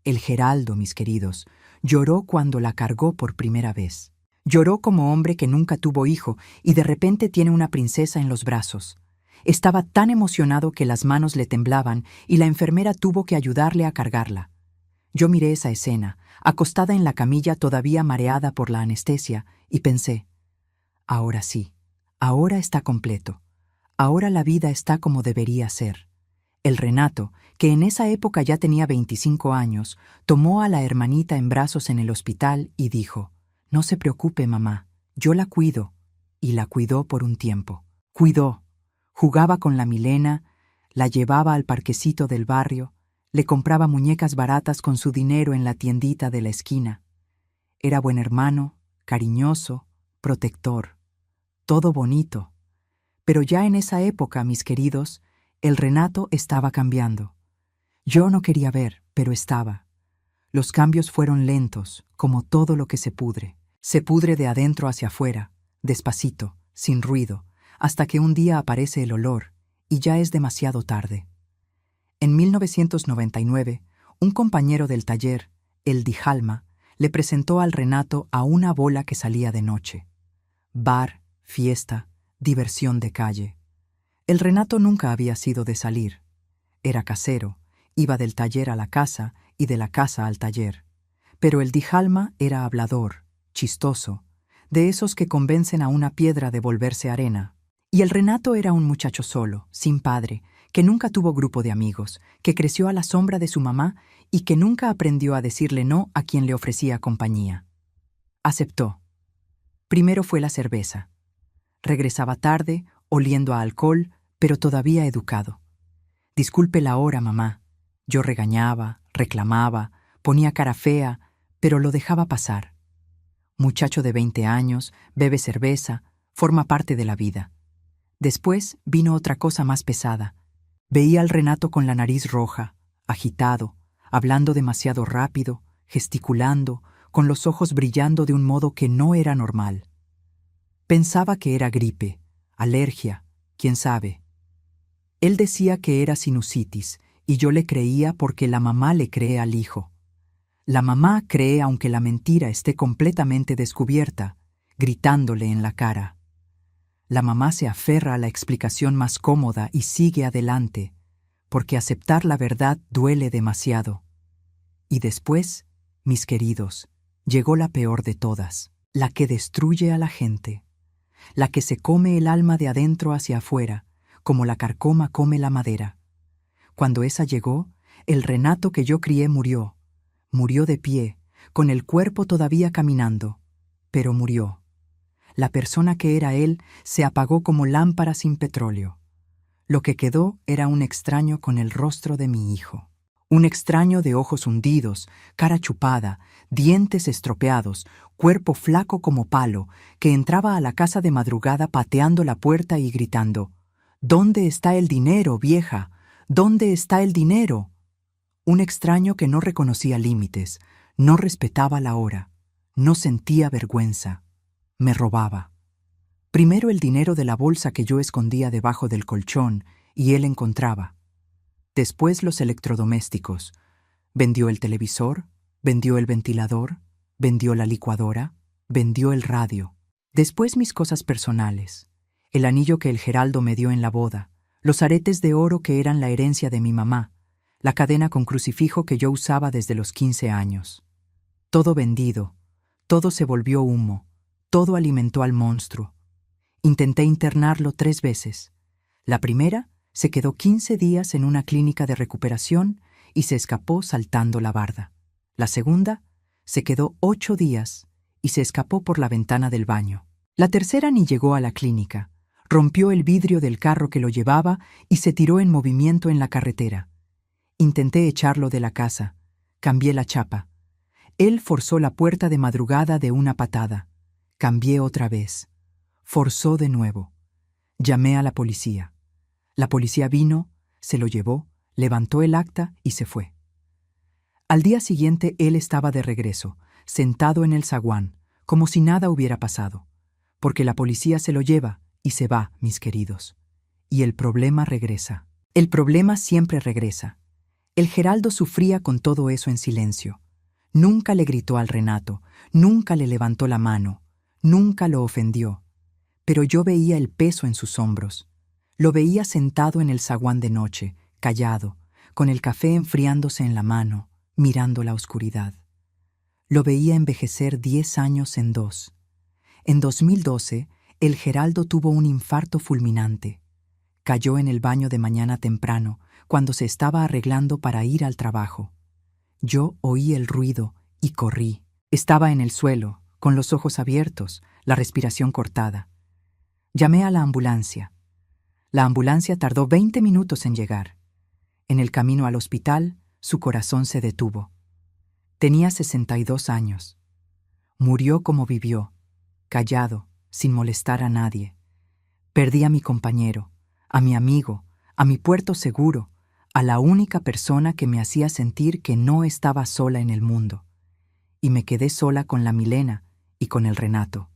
El Geraldo, mis queridos, lloró cuando la cargó por primera vez. Lloró como hombre que nunca tuvo hijo y de repente tiene una princesa en los brazos. Estaba tan emocionado que las manos le temblaban y la enfermera tuvo que ayudarle a cargarla. Yo miré esa escena, acostada en la camilla todavía mareada por la anestesia, y pensé, ahora sí, ahora está completo. Ahora la vida está como debería ser. El Renato, que en esa época ya tenía 25 años, tomó a la hermanita en brazos en el hospital y dijo, «No se preocupe, mamá, yo la cuido». Y la cuidó por un tiempo. Cuidó. Jugaba con la Milena, la llevaba al parquecito del barrio, le compraba muñecas baratas con su dinero en la tiendita de la esquina. Era buen hermano, cariñoso, protector. Todo bonito. Pero ya en esa época, mis queridos, el Renato estaba cambiando. Yo no quería ver, pero estaba. Los cambios fueron lentos, como todo lo que se pudre. Se pudre de adentro hacia afuera, despacito, sin ruido, hasta que un día aparece el olor, y ya es demasiado tarde. En 1999, un compañero del taller, el Djalma, le presentó al Renato a una bola que salía de noche. Bar, fiesta, diversión de calle. El Renato nunca había sido de salir. Era casero, iba del taller a la casa y de la casa al taller. Pero el Djalma era hablador, chistoso, de esos que convencen a una piedra de volverse arena. Y el Renato era un muchacho solo, sin padre, que nunca tuvo grupo de amigos, que creció a la sombra de su mamá y que nunca aprendió a decirle no a quien le ofrecía compañía. Aceptó. Primero fue la cerveza. Regresaba tarde, oliendo a alcohol, pero todavía educado. «Disculpe la hora, mamá». Yo regañaba, reclamaba, ponía cara fea, pero lo dejaba pasar. Muchacho de 20 años, bebe cerveza, forma parte de la vida. Después vino otra cosa más pesada. Veía al Renato con la nariz roja, agitado, hablando demasiado rápido, gesticulando, con los ojos brillando de un modo que no era normal. Pensaba que era gripe, alergia, quién sabe. Él decía que era sinusitis, y yo le creía porque la mamá le cree al hijo. La mamá cree aunque la mentira esté completamente descubierta, gritándole en la cara. La mamá se aferra a la explicación más cómoda y sigue adelante, porque aceptar la verdad duele demasiado. Y después, mis queridos, llegó la peor de todas, la que destruye a la gente, la que se come el alma de adentro hacia afuera, como la carcoma come la madera. Cuando esa llegó, el Renato que yo crié murió. Murió de pie, con el cuerpo todavía caminando, pero murió. La persona que era él se apagó como lámpara sin petróleo. Lo que quedó era un extraño con el rostro de mi hijo. Un extraño de ojos hundidos, cara chupada, dientes estropeados, cuerpo flaco como palo, que entraba a la casa de madrugada pateando la puerta y gritando, «¿Dónde está el dinero, vieja? ¿Dónde está el dinero?» Un extraño que no reconocía límites, no respetaba la hora, no sentía vergüenza, me robaba. Primero el dinero de la bolsa que yo escondía debajo del colchón y él encontraba. Después los electrodomésticos. Vendió el televisor, vendió el ventilador, vendió la licuadora, vendió el radio. Después mis cosas personales. El anillo que el Geraldo me dio en la boda, los aretes de oro que eran la herencia de mi mamá, la cadena con crucifijo que yo usaba desde los 15 años. Todo vendido, todo se volvió humo, todo alimentó al monstruo. Intenté internarlo 3 veces. La primera se quedó 15 días en una clínica de recuperación y se escapó saltando la barda. La segunda se quedó 8 días y se escapó por la ventana del baño. La tercera ni llegó a la clínica. Rompió el vidrio del carro que lo llevaba y se tiró en movimiento en la carretera. Intenté echarlo de la casa. Cambié la chapa. Él forzó la puerta de madrugada de una patada. Cambié otra vez. Forzó de nuevo. Llamé a la policía. La policía vino, se lo llevó, levantó el acta y se fue. Al día siguiente él estaba de regreso, sentado en el zaguán, como si nada hubiera pasado. Porque la policía se lo lleva y se va, mis queridos. Y el problema regresa. El problema siempre regresa. El Geraldo sufría con todo eso en silencio. Nunca le gritó al Renato, nunca le levantó la mano, nunca lo ofendió. Pero yo veía el peso en sus hombros. Lo veía sentado en el zaguán de noche, callado, con el café enfriándose en la mano, mirando la oscuridad. Lo veía envejecer 10 años en 2. En 2012, el Geraldo tuvo un infarto fulminante. Cayó en el baño de mañana temprano, cuando se estaba arreglando para ir al trabajo. Yo oí el ruido y corrí. Estaba en el suelo, con los ojos abiertos, la respiración cortada. Llamé a la ambulancia. La ambulancia tardó 20 minutos en llegar. En el camino al hospital, su corazón se detuvo. Tenía 62 años. Murió como vivió, callado, sin molestar a nadie. Perdí a mi compañero, a mi amigo, a mi puerto seguro, a la única persona que me hacía sentir que no estaba sola en el mundo. Y me quedé sola con la Milena y con el Renato,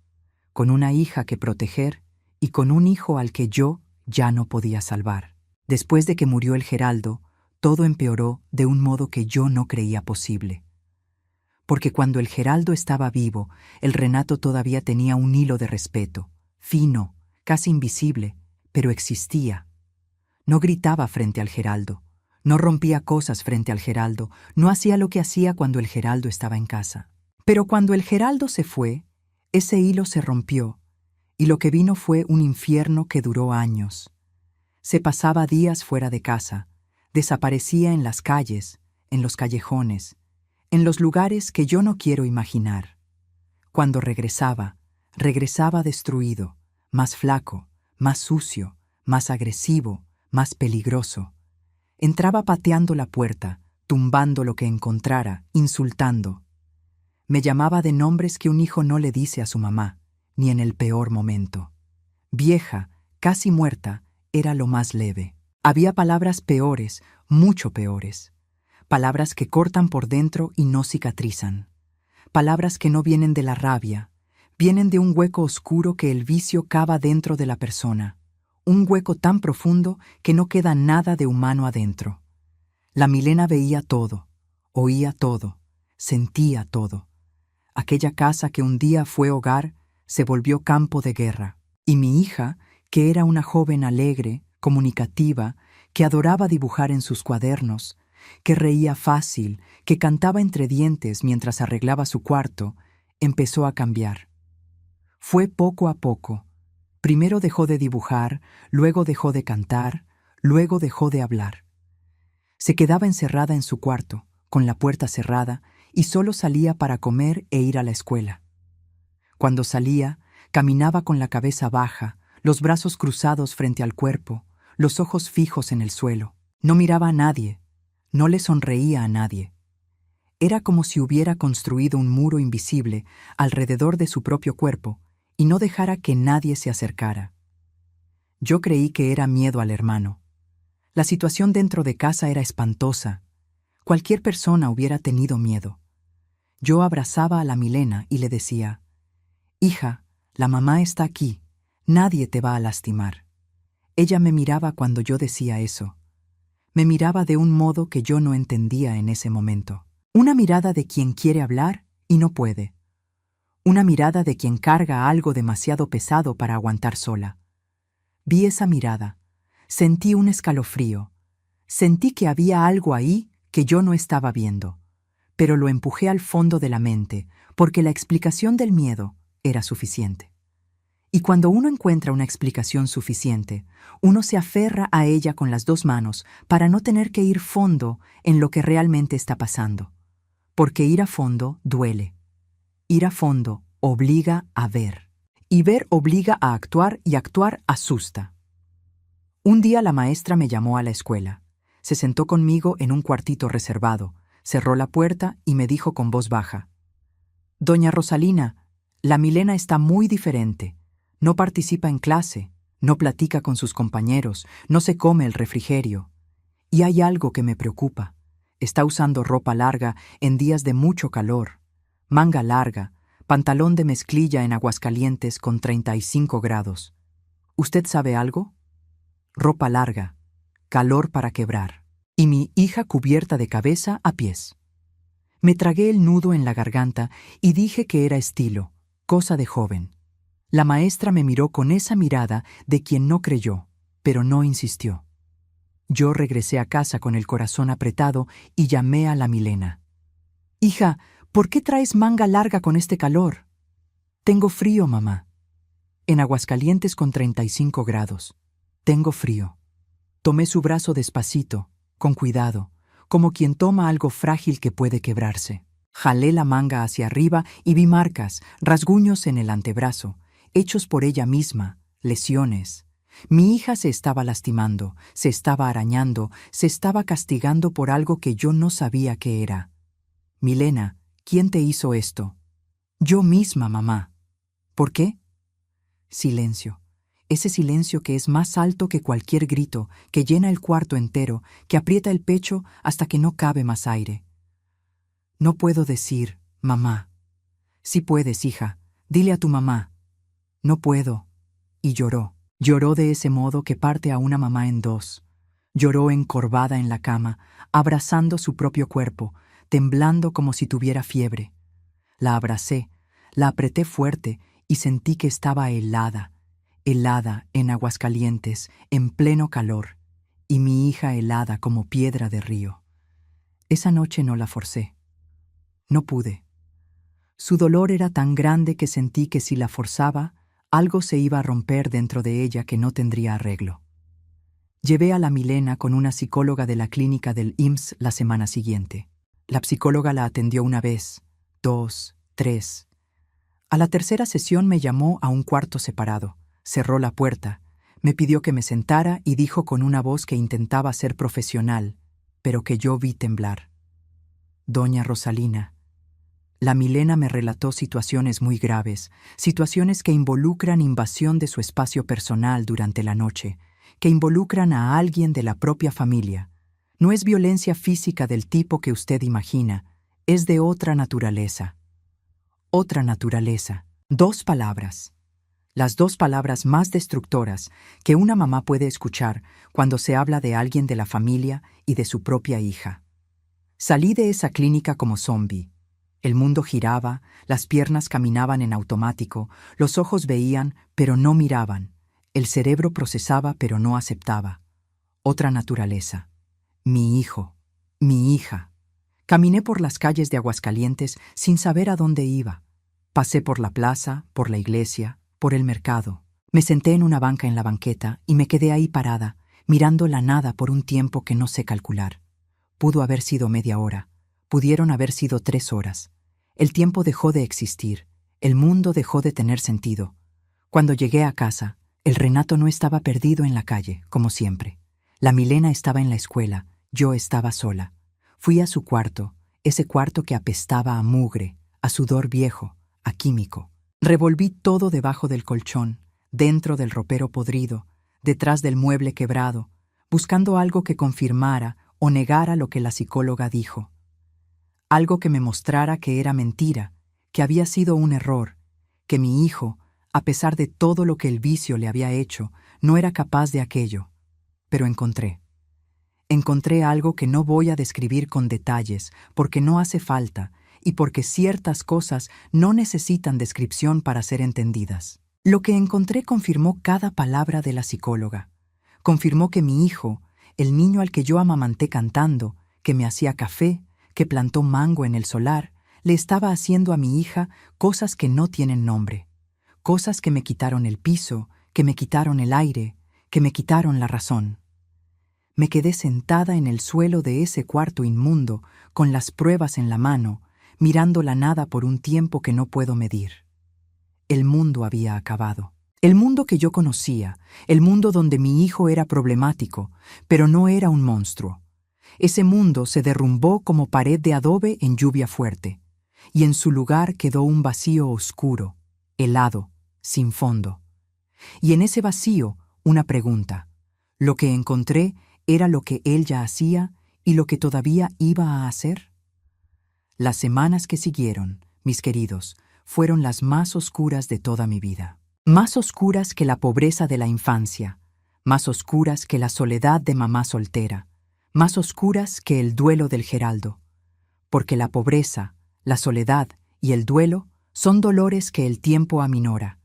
con una hija que proteger y con un hijo al que yo ya no podía salvar. Después de que murió el Geraldo, todo empeoró de un modo que yo no creía posible. Porque cuando el Geraldo estaba vivo, el Renato todavía tenía un hilo de respeto, fino, casi invisible, pero existía. No gritaba frente al Geraldo, no rompía cosas frente al Geraldo, no hacía lo que hacía cuando el Geraldo estaba en casa. Pero cuando el Geraldo se fue, ese hilo se rompió, y lo que vino fue un infierno que duró años. Se pasaba días fuera de casa, desaparecía en las calles, en los callejones, en los lugares que yo no quiero imaginar. Cuando regresaba, regresaba destruido, más flaco, más sucio, más agresivo, más peligroso. Entraba pateando la puerta, tumbando lo que encontrara, insultando. Me llamaba de nombres que un hijo no le dice a su mamá, ni en el peor momento. Vieja, casi muerta, era lo más leve. Había palabras peores, mucho peores. Palabras que cortan por dentro y no cicatrizan. Palabras que no vienen de la rabia, vienen de un hueco oscuro que el vicio cava dentro de la persona. Un hueco tan profundo que no queda nada de humano adentro. La Milena veía todo, oía todo, sentía todo. Aquella casa que un día fue hogar se volvió campo de guerra. Y mi hija, que era una joven alegre, comunicativa, que adoraba dibujar en sus cuadernos, que reía fácil, que cantaba entre dientes mientras arreglaba su cuarto, empezó a cambiar. Fue poco a poco. Primero dejó de dibujar, luego dejó de cantar, luego dejó de hablar. Se quedaba encerrada en su cuarto, con la puerta cerrada, y solo salía para comer e ir a la escuela. Cuando salía, caminaba con la cabeza baja, los brazos cruzados frente al cuerpo, los ojos fijos en el suelo. No miraba a nadie, no le sonreía a nadie. Era como si hubiera construido un muro invisible alrededor de su propio cuerpo y no dejara que nadie se acercara. Yo creí que era miedo al hermano. La situación dentro de casa era espantosa. Cualquier persona hubiera tenido miedo. Yo abrazaba a la Milena y le decía: «Hija, la mamá está aquí, nadie te va a lastimar». Ella me miraba cuando yo decía eso. Me miraba de un modo que yo no entendía en ese momento. Una mirada de quien quiere hablar y no puede. Una mirada de quien carga algo demasiado pesado para aguantar sola. Vi esa mirada. Sentí un escalofrío. Sentí que había algo ahí que yo no estaba viendo. Pero lo empujé al fondo de la mente, porque la explicación del miedo era suficiente. Y cuando uno encuentra una explicación suficiente, uno se aferra a ella con las 2 manos para no tener que ir fondo en lo que realmente está pasando. Porque ir a fondo duele. Ir a fondo obliga a ver. Y ver obliga a actuar y actuar asusta. Un día la maestra me llamó a la escuela. Se sentó conmigo en un cuartito reservado, cerró la puerta y me dijo con voz baja: «Doña Rosalina, la Milena está muy diferente. No participa en clase, no platica con sus compañeros, no se come el refrigerio. Y hay algo que me preocupa. Está usando ropa larga en días de mucho calor, manga larga, pantalón de mezclilla en Aguascalientes con 35 grados. ¿Usted sabe algo? Ropa larga, calor para quebrar. Y mi hija cubierta de cabeza a pies». Me tragué el nudo en la garganta y dije que era estilo, cosa de joven. La maestra me miró con esa mirada de quien no creyó, pero no insistió. Yo regresé a casa con el corazón apretado y llamé a la Milena. «Hija, ¿por qué traes manga larga con este calor?» «Tengo frío, mamá». «En Aguascalientes con 35 grados. Tengo frío». Tomé su brazo despacito, con cuidado, como quien toma algo frágil que puede quebrarse. Jalé la manga hacia arriba y vi marcas, rasguños en el antebrazo, hechos por ella misma, lesiones. Mi hija se estaba lastimando, se estaba arañando, se estaba castigando por algo que yo no sabía qué era. «Milena, ¿quién te hizo esto?» «Yo misma, mamá». «¿Por qué?» Silencio. Ese silencio que es más alto que cualquier grito, que llena el cuarto entero, que aprieta el pecho hasta que no cabe más aire. «No puedo decir, mamá». «Sí puedes, hija. Dile a tu mamá». «No puedo». Y lloró. Lloró de ese modo que parte a una mamá en dos. Lloró encorvada en la cama, abrazando su propio cuerpo, temblando como si tuviera fiebre. La abracé, la apreté fuerte y sentí que estaba helada en Aguascalientes, en pleno calor, y mi hija helada como piedra de río. Esa noche no la forcé. No pude. Su dolor era tan grande que sentí que si la forzaba, algo se iba a romper dentro de ella que no tendría arreglo. Llevé a la Milena con una psicóloga de la clínica del IMSS la semana siguiente. La psicóloga la atendió una vez, 2, 3. A la tercera sesión me llamó a un cuarto separado. Cerró la puerta, me pidió que me sentara y dijo con una voz que intentaba ser profesional, pero que yo vi temblar: «Doña Rosalina». La Milena me relató situaciones muy graves, situaciones que involucran invasión de su espacio personal durante la noche, que involucran a alguien de la propia familia. No es violencia física del tipo que usted imagina, es de otra naturaleza. Otra naturaleza. 2 palabras. Las 2 palabras más destructoras que una mamá puede escuchar cuando se habla de alguien de la familia y de su propia hija. Salí de esa clínica como zombi. El mundo giraba, las piernas caminaban en automático, los ojos veían, pero no miraban. El cerebro procesaba, pero no aceptaba. Otra naturaleza. Mi hijo, mi hija. Caminé por las calles de Aguascalientes sin saber a dónde iba. Pasé por la plaza, por la iglesia, por el mercado. Me senté en una banca en la banqueta y me quedé ahí parada, mirando la nada por un tiempo que no sé calcular. Pudo haber sido media hora, pudieron haber sido 3 horas. El tiempo dejó de existir, el mundo dejó de tener sentido. Cuando llegué a casa, el Renato no estaba perdido en la calle, como siempre. La Milena estaba en la escuela, yo estaba sola. Fui a su cuarto, ese cuarto que apestaba a mugre, a sudor viejo, a químico. Revolví todo debajo del colchón, dentro del ropero podrido, detrás del mueble quebrado, buscando algo que confirmara o negara lo que la psicóloga dijo. Algo que me mostrara que era mentira, que había sido un error, que mi hijo, a pesar de todo lo que el vicio le había hecho, no era capaz de aquello. Pero encontré. Encontré algo que no voy a describir con detalles, porque no hace falta, y porque ciertas cosas no necesitan descripción para ser entendidas. Lo que encontré confirmó cada palabra de la psicóloga. Confirmó que mi hijo, el niño al que yo amamanté cantando, que me hacía café, que plantó mango en el solar, le estaba haciendo a mi hija cosas que no tienen nombre. Cosas que me quitaron el piso, que me quitaron el aire, que me quitaron la razón. Me quedé sentada en el suelo de ese cuarto inmundo, con las pruebas en la mano, mirando la nada por un tiempo que no puedo medir. el mundo había acabado. El mundo que yo conocía, el mundo donde mi hijo era problemático, pero no era un monstruo. Ese mundo se derrumbó como pared de adobe en lluvia fuerte, y en su lugar quedó un vacío oscuro, helado, sin fondo. Y en ese vacío, una pregunta. ¿Lo que encontré era lo que él ya hacía y lo que todavía iba a hacer? Las semanas que siguieron, mis queridos, fueron las más oscuras de toda mi vida. Más oscuras que la pobreza de la infancia, más oscuras que la soledad de mamá soltera, más oscuras que el duelo del Geraldo. Porque la pobreza, la soledad y el duelo son dolores que el tiempo aminora.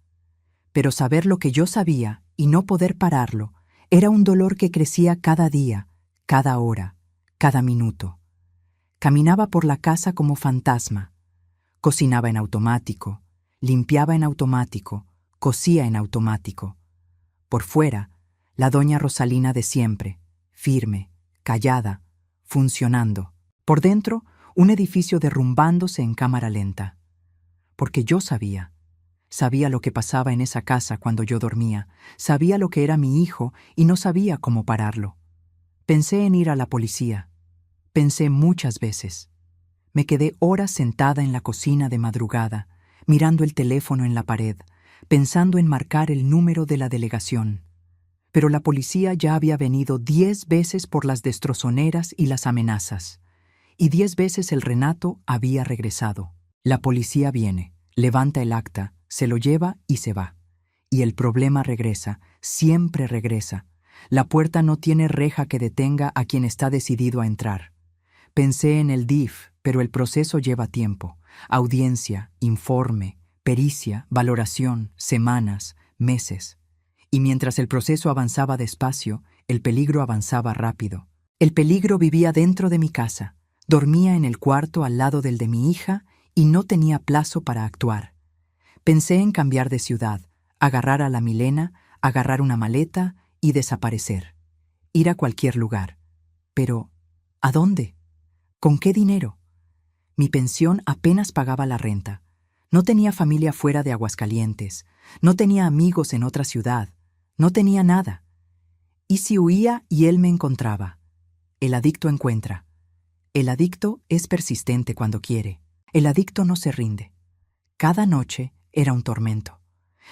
Pero saber lo que yo sabía y no poder pararlo era un dolor que crecía cada día, cada hora, cada minuto. Caminaba por la casa como fantasma. Cocinaba en automático, limpiaba en automático, cosía en automático. Por fuera, la doña Rosalina de siempre, firme, callada, funcionando. Por dentro, un edificio derrumbándose en cámara lenta. Porque yo sabía lo que pasaba en esa casa cuando yo dormía, sabía lo que era mi hijo y no sabía cómo pararlo. Pensé en ir a la policía. Pensé muchas veces. Me quedé horas sentada en la cocina de madrugada, mirando el teléfono en la pared, pensando en marcar el número de la delegación. Pero la policía ya había venido 10 veces por las destrozoneras y las amenazas, y 10 veces el Renato había regresado. La policía viene, levanta el acta, se lo lleva y se va. Y el problema regresa, siempre regresa. La puerta no tiene reja que detenga a quien está decidido a entrar. Pensé en el DIF, pero el proceso lleva tiempo. Audiencia, informe, pericia, valoración, semanas, meses. Y mientras el proceso avanzaba despacio, el peligro avanzaba rápido. El peligro vivía dentro de mi casa. Dormía en el cuarto al lado del de mi hija y no tenía plazo para actuar. Pensé en cambiar de ciudad, agarrar a la Milena, agarrar una maleta y desaparecer. Ir a cualquier lugar. Pero, ¿a dónde? ¿Con qué dinero? Mi pensión apenas pagaba la renta. No tenía familia fuera de Aguascalientes. No tenía amigos en otra ciudad. No tenía nada. ¿Y si huía y él me encontraba? El adicto encuentra. El adicto es persistente cuando quiere. El adicto no se rinde. Cada noche era un tormento.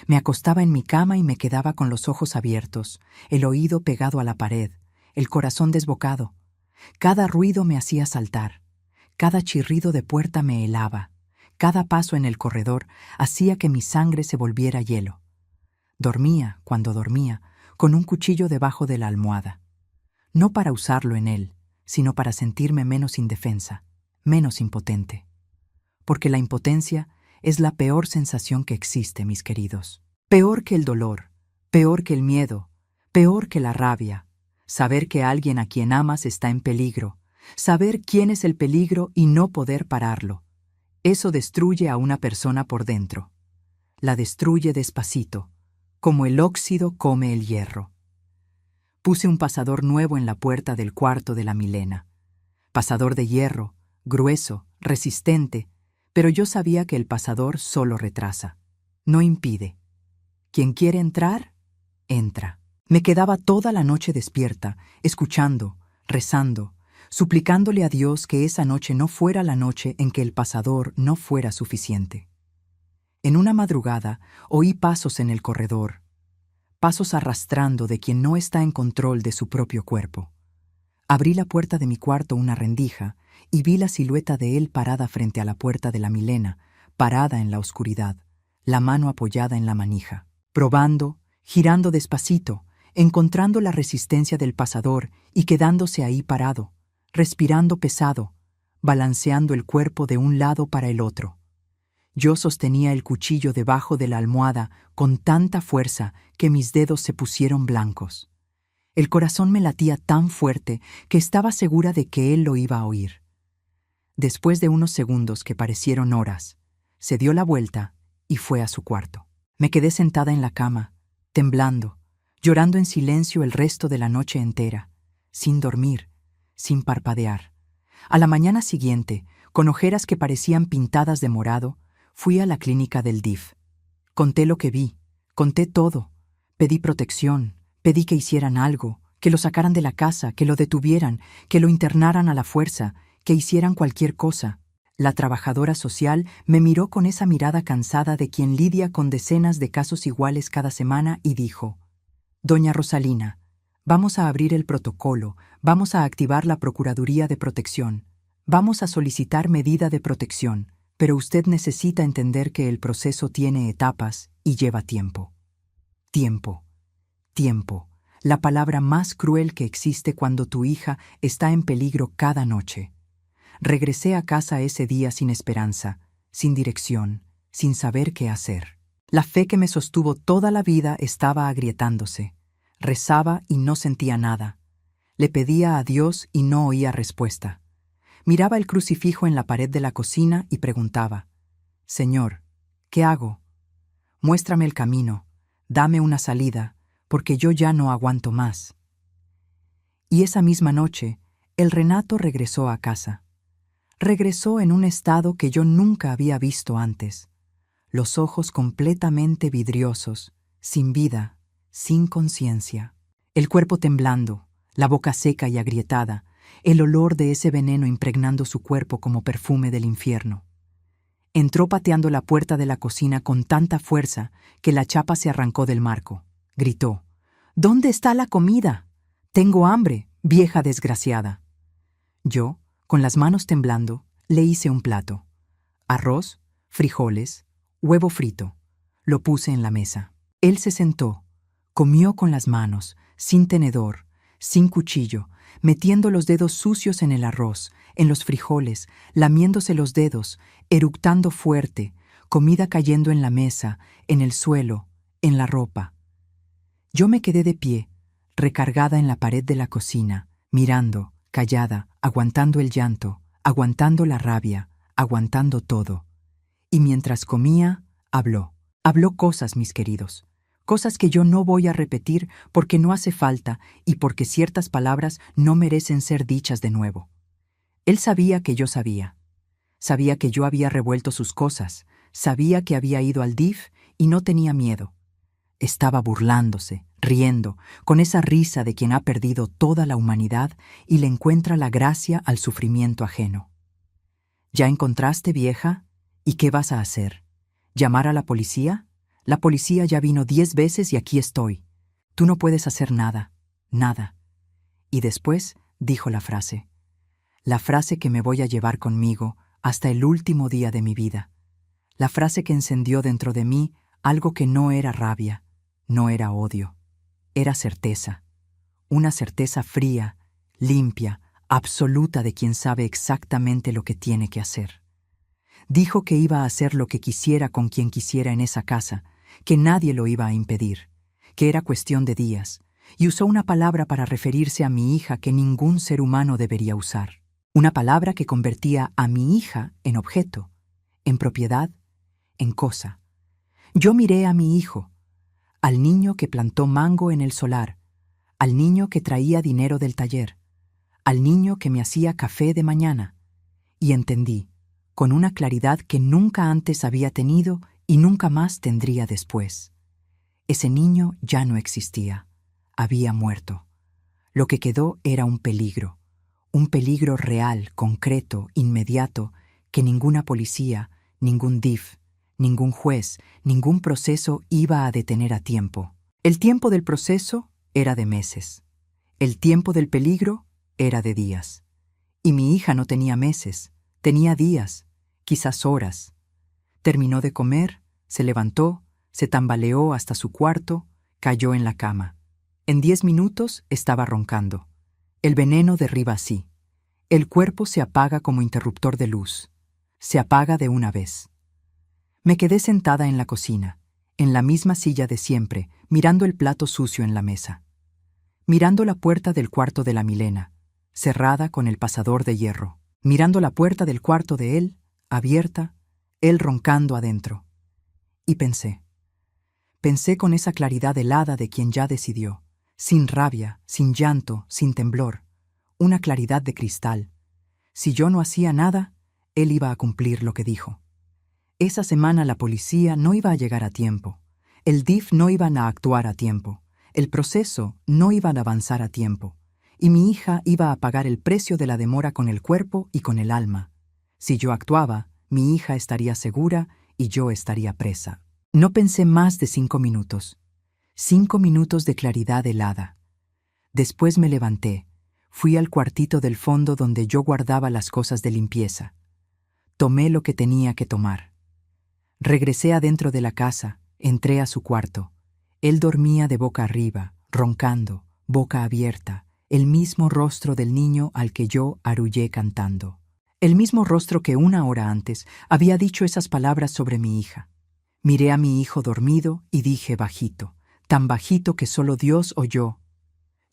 Me acostaba en mi cama y me quedaba con los ojos abiertos, el oído pegado a la pared, el corazón desbocado. Cada ruido me hacía saltar. Cada chirrido de puerta me helaba. Cada paso en el corredor hacía que mi sangre se volviera hielo. Dormía, cuando dormía, con un cuchillo debajo de la almohada. No para usarlo en él, sino para sentirme menos indefensa, menos impotente. Porque la impotencia es la peor sensación que existe, mis queridos. Peor que el dolor, peor que el miedo, peor que la rabia. Saber que alguien a quien amas está en peligro, saber quién es el peligro y no poder pararlo. Eso destruye a una persona por dentro. La destruye despacito, como el óxido come el hierro. Puse un pasador nuevo en la puerta del cuarto de la Milena. Pasador de hierro, grueso, resistente, pero yo sabía que el pasador solo retrasa, no impide. Quien quiere entrar, entra. Me quedaba toda la noche despierta, escuchando, rezando, suplicándole a Dios que esa noche no fuera la noche en que el pasador no fuera suficiente. En una madrugada oí pasos en el corredor, pasos arrastrando de quien no está en control de su propio cuerpo. Abrí la puerta de mi cuarto una rendija y vi la silueta de él parada frente a la puerta de la Milena, parada en la oscuridad, la mano apoyada en la manija, probando, girando despacito, encontrando la resistencia del pasador y quedándose ahí parado, respirando pesado, balanceando el cuerpo de un lado para el otro. Yo sostenía el cuchillo debajo de la almohada con tanta fuerza que mis dedos se pusieron blancos. El corazón me latía tan fuerte que estaba segura de que él lo iba a oír. Después de unos segundos que parecieron horas, se dio la vuelta y fue a su cuarto. Me quedé sentada en la cama, temblando, llorando en silencio el resto de la noche entera, sin dormir, sin parpadear. A la mañana siguiente, con ojeras que parecían pintadas de morado, fui a la clínica del DIF. Conté lo que vi, conté todo. Pedí protección, pedí que hicieran algo, que lo sacaran de la casa, que lo detuvieran, que lo internaran a la fuerza, que hicieran cualquier cosa. La trabajadora social me miró con esa mirada cansada de quien lidia con decenas de casos iguales cada semana y dijo: «Doña Rosalina, vamos a abrir el protocolo, vamos a activar la Procuraduría de Protección, vamos a solicitar medida de protección, pero usted necesita entender que el proceso tiene etapas y lleva tiempo». Tiempo. Tiempo. La palabra más cruel que existe cuando tu hija está en peligro cada noche. Regresé a casa ese día sin esperanza, sin dirección, sin saber qué hacer. La fe que me sostuvo toda la vida estaba agrietándose. Rezaba y no sentía nada. Le pedía a Dios y no oía respuesta. Miraba el crucifijo en la pared de la cocina y preguntaba: «Señor, ¿qué hago? Muéstrame el camino, dame una salida, porque yo ya no aguanto más». Y esa misma noche, el Renato regresó a casa. Regresó en un estado que yo nunca había visto antes. Los ojos completamente vidriosos, sin vida, sin conciencia. El cuerpo temblando, la boca seca y agrietada, el olor de ese veneno impregnando su cuerpo como perfume del infierno. Entró pateando la puerta de la cocina con tanta fuerza que la chapa se arrancó del marco. Gritó: «¿Dónde está la comida? Tengo hambre, vieja desgraciada». Yo, con las manos temblando, le hice un plato. Arroz, frijoles, huevo frito. Lo puse en la mesa. Él se sentó, comió con las manos, sin tenedor, sin cuchillo, metiendo los dedos sucios en el arroz, en los frijoles, lamiéndose los dedos, eructando fuerte, comida cayendo en la mesa, en el suelo, en la ropa. Yo me quedé de pie, recargada en la pared de la cocina, mirando, callada, aguantando el llanto, aguantando la rabia, aguantando todo. Y mientras comía, habló. Habló cosas, mis queridos. Cosas que yo no voy a repetir porque no hace falta y porque ciertas palabras no merecen ser dichas de nuevo. Él sabía que yo sabía. Sabía que yo había revuelto sus cosas. Sabía que había ido al DIF y no tenía miedo. Estaba burlándose, riendo, con esa risa de quien ha perdido toda la humanidad y le encuentra la gracia al sufrimiento ajeno. ¿Ya encontraste, vieja? ¿Y qué vas a hacer? ¿Llamar a la policía? La policía ya vino 10 veces y aquí estoy. Tú no puedes hacer nada, nada. Y después dijo la frase que me voy a llevar conmigo hasta el último día de mi vida. La frase que encendió dentro de mí algo que no era rabia, no era odio, era certeza. Una certeza fría, limpia, absoluta de quien sabe exactamente lo que tiene que hacer. Dijo que iba a hacer lo que quisiera con quien quisiera en esa casa, que nadie lo iba a impedir, que era cuestión de días, y usó una palabra para referirse a mi hija que ningún ser humano debería usar. Una palabra que convertía a mi hija en objeto, en propiedad, en cosa. Yo miré a mi hijo, al niño que plantó mango en el solar, al niño que traía dinero del taller, al niño que me hacía café de mañana, y entendí, con una claridad que nunca antes había tenido y nunca más tendría después. Ese niño ya no existía, había muerto. Lo que quedó era un peligro real, concreto, inmediato, que ninguna policía, ningún DIF, ningún juez, ningún proceso iba a detener a tiempo. El tiempo del proceso era de meses. El tiempo del peligro era de días. Y mi hija no tenía meses, tenía días, quizás horas. Terminó de comer, se levantó, se tambaleó hasta su cuarto, cayó en la cama. En 10 minutos estaba roncando. El veneno derriba así. El cuerpo se apaga como interruptor de luz. Se apaga de una vez. Me quedé sentada en la cocina, en la misma silla de siempre, mirando el plato sucio en la mesa. Mirando la puerta del cuarto de la Milena, cerrada con el pasador de hierro. Mirando la puerta del cuarto de él, abierta, él roncando adentro. Y pensé con esa claridad helada de quien ya decidió, sin rabia, sin llanto, sin temblor, una claridad de cristal. Si yo no hacía nada, él iba a cumplir lo que dijo. Esa semana la policía no iba a llegar a tiempo. El DIF no iban a actuar a tiempo. El proceso no iba a avanzar a tiempo. Y mi hija iba a pagar el precio de la demora con el cuerpo y con el alma. Si yo actuaba, mi hija estaría segura y yo estaría presa. No pensé más de 5 minutos. 5 minutos de claridad helada. Después me levanté. Fui al cuartito del fondo donde yo guardaba las cosas de limpieza. Tomé lo que tenía que tomar. Regresé adentro de la casa, entré a su cuarto. Él dormía de boca arriba, roncando, boca abierta, el mismo rostro del niño al que yo arrullé cantando. El mismo rostro que 1 hora antes había dicho esas palabras sobre mi hija. Miré a mi hijo dormido y dije bajito, tan bajito que solo Dios oyó: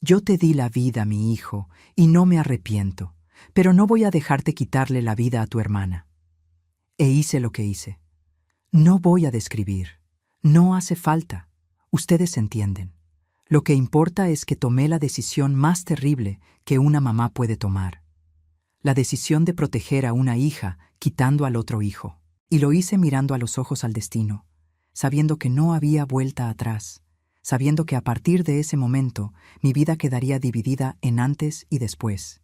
yo te di la vida, mi hijo, y no me arrepiento, pero no voy a dejarte quitarle la vida a tu hermana. E hice lo que hice. No voy a describir. No hace falta. Ustedes entienden. Lo que importa es que tomé la decisión más terrible que una mamá puede tomar. La decisión de proteger a una hija quitando al otro hijo. Y lo hice mirando a los ojos al destino, sabiendo que no había vuelta atrás, sabiendo que a partir de ese momento mi vida quedaría dividida en antes y después.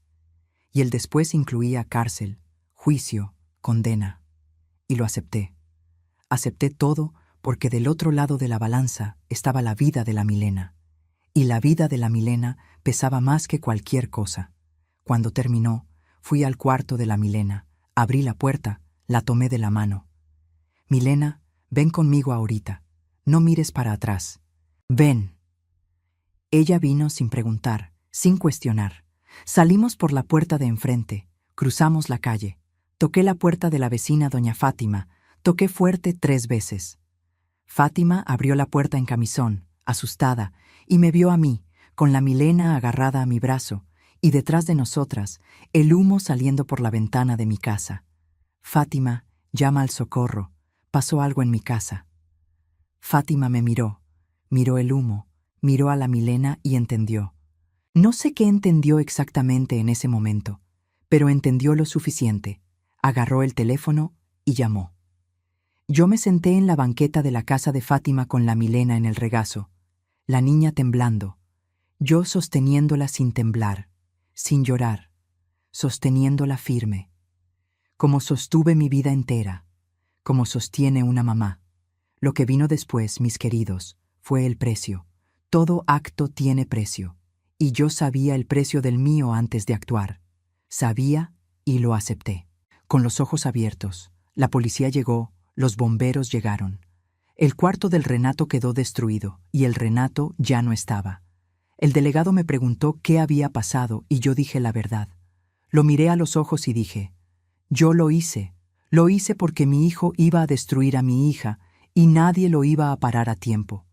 Y el después incluía cárcel, juicio, condena. Y lo acepté. Acepté todo porque del otro lado de la balanza estaba la vida de la Milena. Y la vida de la Milena pesaba más que cualquier cosa. Cuando terminó, fui al cuarto de la Milena, abrí la puerta, la tomé de la mano. Milena, ven conmigo ahorita. No mires para atrás. Ven. Ella vino sin preguntar, sin cuestionar. Salimos por la puerta de enfrente, cruzamos la calle. Toqué la puerta de la vecina doña Fátima, toqué fuerte 3 veces. Fátima abrió la puerta en camisón, asustada, y me vio a mí, con la Milena agarrada a mi brazo, y detrás de nosotras, el humo saliendo por la ventana de mi casa. Fátima, llama al socorro, pasó algo en mi casa. Fátima me miró, miró el humo, miró a la Milena y entendió. No sé qué entendió exactamente en ese momento, pero entendió lo suficiente. Agarró el teléfono y llamó. Yo me senté en la banqueta de la casa de Fátima con la Milena en el regazo, la niña temblando, yo sosteniéndola sin temblar, sin llorar, sosteniéndola firme, como sostuve mi vida entera, como sostiene una mamá. Lo que vino después, mis queridos, fue el precio. Todo acto tiene precio, y yo sabía el precio del mío antes de actuar. Sabía y lo acepté. Con los ojos abiertos, la policía llegó, los bomberos llegaron. El cuarto del Renato quedó destruido, y el Renato ya no estaba. El delegado me preguntó qué había pasado, y yo dije la verdad. Lo miré a los ojos y dije, yo lo hice porque mi hijo iba a destruir a mi hija, y nadie lo iba a parar a tiempo.